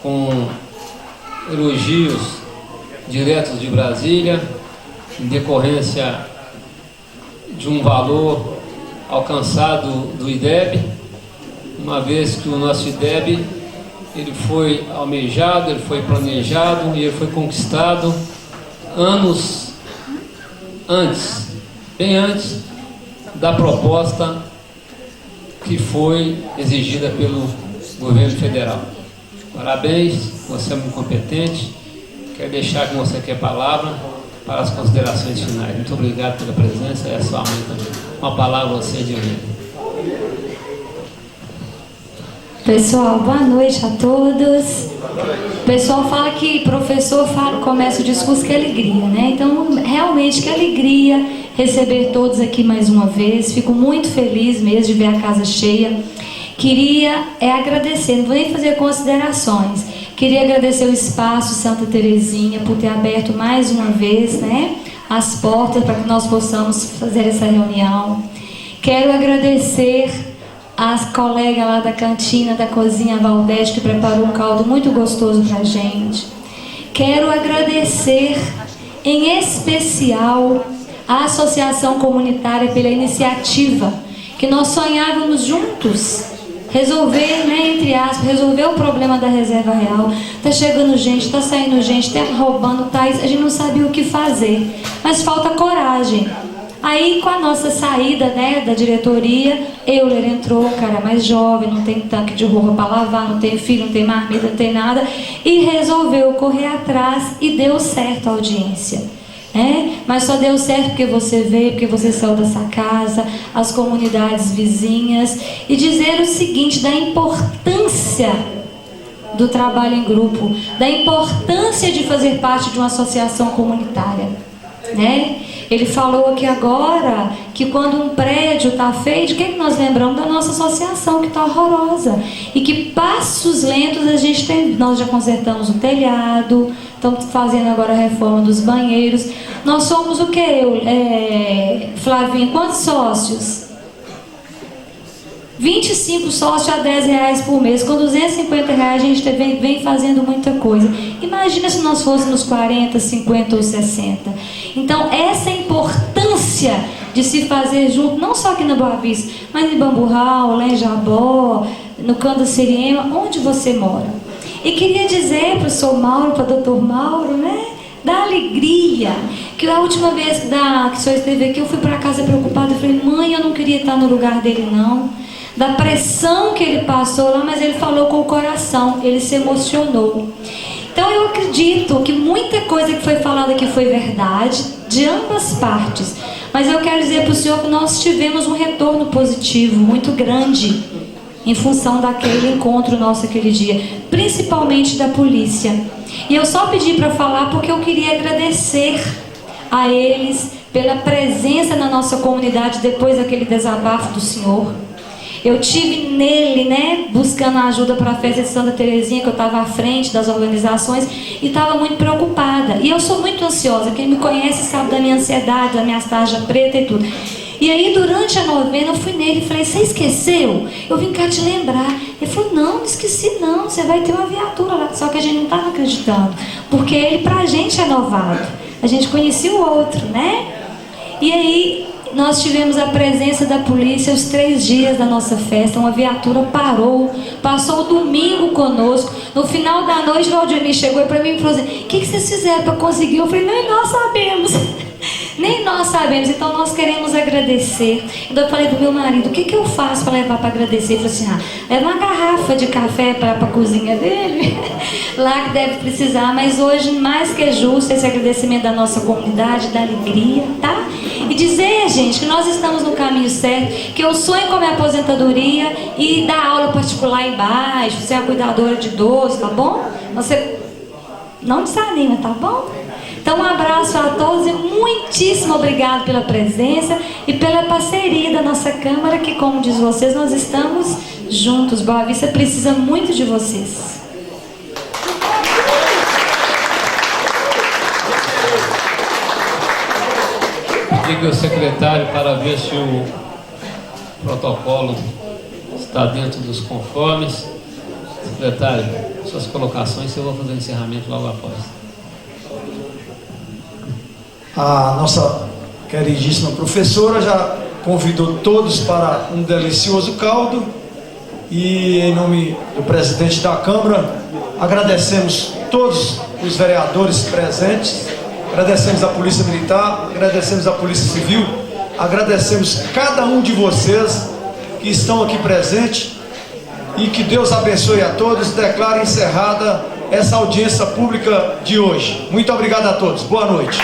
com elogios diretos de Brasília, em decorrência de um valor alcançado do IDEB, uma vez que o nosso IDEB ele foi almejado, ele foi planejado e ele foi conquistado anos antes, bem antes da proposta que foi exigida pelo governo federal. Parabéns, você é muito competente. Quero deixar com você aqui a palavra para as considerações finais. Muito obrigado pela presença, é a sua mãe também. Uma palavra a você, Dirlene. Pessoal, boa noite a todos. O pessoal fala que professor começa o discurso que alegria, né? Então, realmente, que alegria receber todos aqui mais uma vez. Fico muito feliz mesmo de ver a casa cheia. Queria agradecer, não vou nem fazer considerações. Queria agradecer o Espaço Santa Terezinha por ter aberto mais uma vez, né, as portas para que nós possamos fazer essa reunião. Quero agradecer as colegas lá da cantina, da cozinha Valdete, que preparou um caldo muito gostoso para a gente. Quero agradecer, em especial, a Associação Comunitária pela iniciativa, que nós sonhávamos juntos resolver, né, entre aspas, resolver o problema da reserva real. Tá chegando gente, tá saindo gente, tá roubando, a gente não sabia o que fazer, mas falta coragem. Aí, com a nossa saída, né, da diretoria, Euler entrou, um cara mais jovem, não tem tanque de roupa para lavar, não tem filho, não tem marmita, não tem nada, e resolveu correr atrás e deu certo a audiência. Mas só deu certo porque você veio, porque você saiu dessa casa, as comunidades vizinhas, e dizer o seguinte, da importância do trabalho em grupo, da importância de fazer parte de uma associação comunitária, né? Ele falou aqui agora que quando um prédio está feio, de que nós lembramos da nossa associação que está horrorosa, e que passos lentos a gente tem. Nós já consertamos o telhado, estamos fazendo agora a reforma dos banheiros. Nós somos o que, Flavinho? Quantos sócios? 25 sócios a R$10 por mês. Com R$250 a gente vem fazendo muita coisa. Imagina se nós fôssemos 40, 50 ou 60. Então, essa importância de se fazer junto, não só aqui na Boa Vista, mas em Bamburral, lá em Jabó, no Candaçeriema, onde você mora. E queria dizer para o Sr. Mauro, para o Dr. Mauro, né, da alegria, que a última vez que o senhor esteve aqui, eu fui para casa preocupada, eu falei, mãe, eu não queria estar no lugar dele não, da pressão que ele passou lá, mas ele falou com o coração, ele se emocionou. Então eu acredito que muita coisa que foi falada aqui foi verdade, de ambas partes, mas eu quero dizer para o senhor que nós tivemos um retorno positivo muito grande em função daquele encontro nosso aquele dia, principalmente da polícia. E eu só pedi para falar porque eu queria agradecer a eles pela presença na nossa comunidade depois daquele desabafo do senhor. Eu tive nele, né, buscando ajuda para a festa de Santa Terezinha, que eu estava à frente das organizações e estava muito preocupada. E eu sou muito ansiosa, quem me conhece sabe da minha ansiedade, da minha tarja preta e tudo. E aí, durante a novena, eu fui nele e falei, você esqueceu? Eu vim cá te lembrar. Ele falou, não esqueci não, você vai ter uma viatura lá. Só que a gente não estava acreditando, porque ele pra gente é novado. A gente conhecia o outro, né? E aí, nós tivemos a presença da polícia os 3 dias da nossa festa. Uma viatura parou, passou o domingo conosco. No final da noite, o Valdemir chegou para mim e falou assim, o que vocês fizeram para conseguir? Eu falei, nem nós sabemos. Nem nós sabemos, então nós queremos agradecer. Então eu falei do meu marido, o que eu faço para levar para agradecer? Ele falou assim, leva uma garrafa de café para a cozinha dele, lá que deve precisar, mas hoje mais que é justo esse agradecimento da nossa comunidade, da alegria, tá? E dizer, gente, que nós estamos no caminho certo, que eu sonho com a minha aposentadoria e dar aula particular embaixo, ser a cuidadora de idosos, tá bom? Você não desanima, tá bom? Então um abraço a todos e muitíssimo obrigado pela presença e pela parceria da nossa Câmara, que como diz vocês, nós estamos juntos. Boa Vista precisa muito de vocês. Diga ao secretário para ver se o protocolo está dentro dos conformes. Secretário, suas colocações, eu vou fazer o encerramento logo após. A nossa queridíssima professora já convidou todos para um delicioso caldo e, em nome do presidente da Câmara, agradecemos todos os vereadores presentes, agradecemos a Polícia Militar, agradecemos a Polícia Civil, agradecemos cada um de vocês que estão aqui presentes e que Deus abençoe a todos. Declaro encerrada essa audiência pública de hoje. Muito obrigado a todos. Boa noite.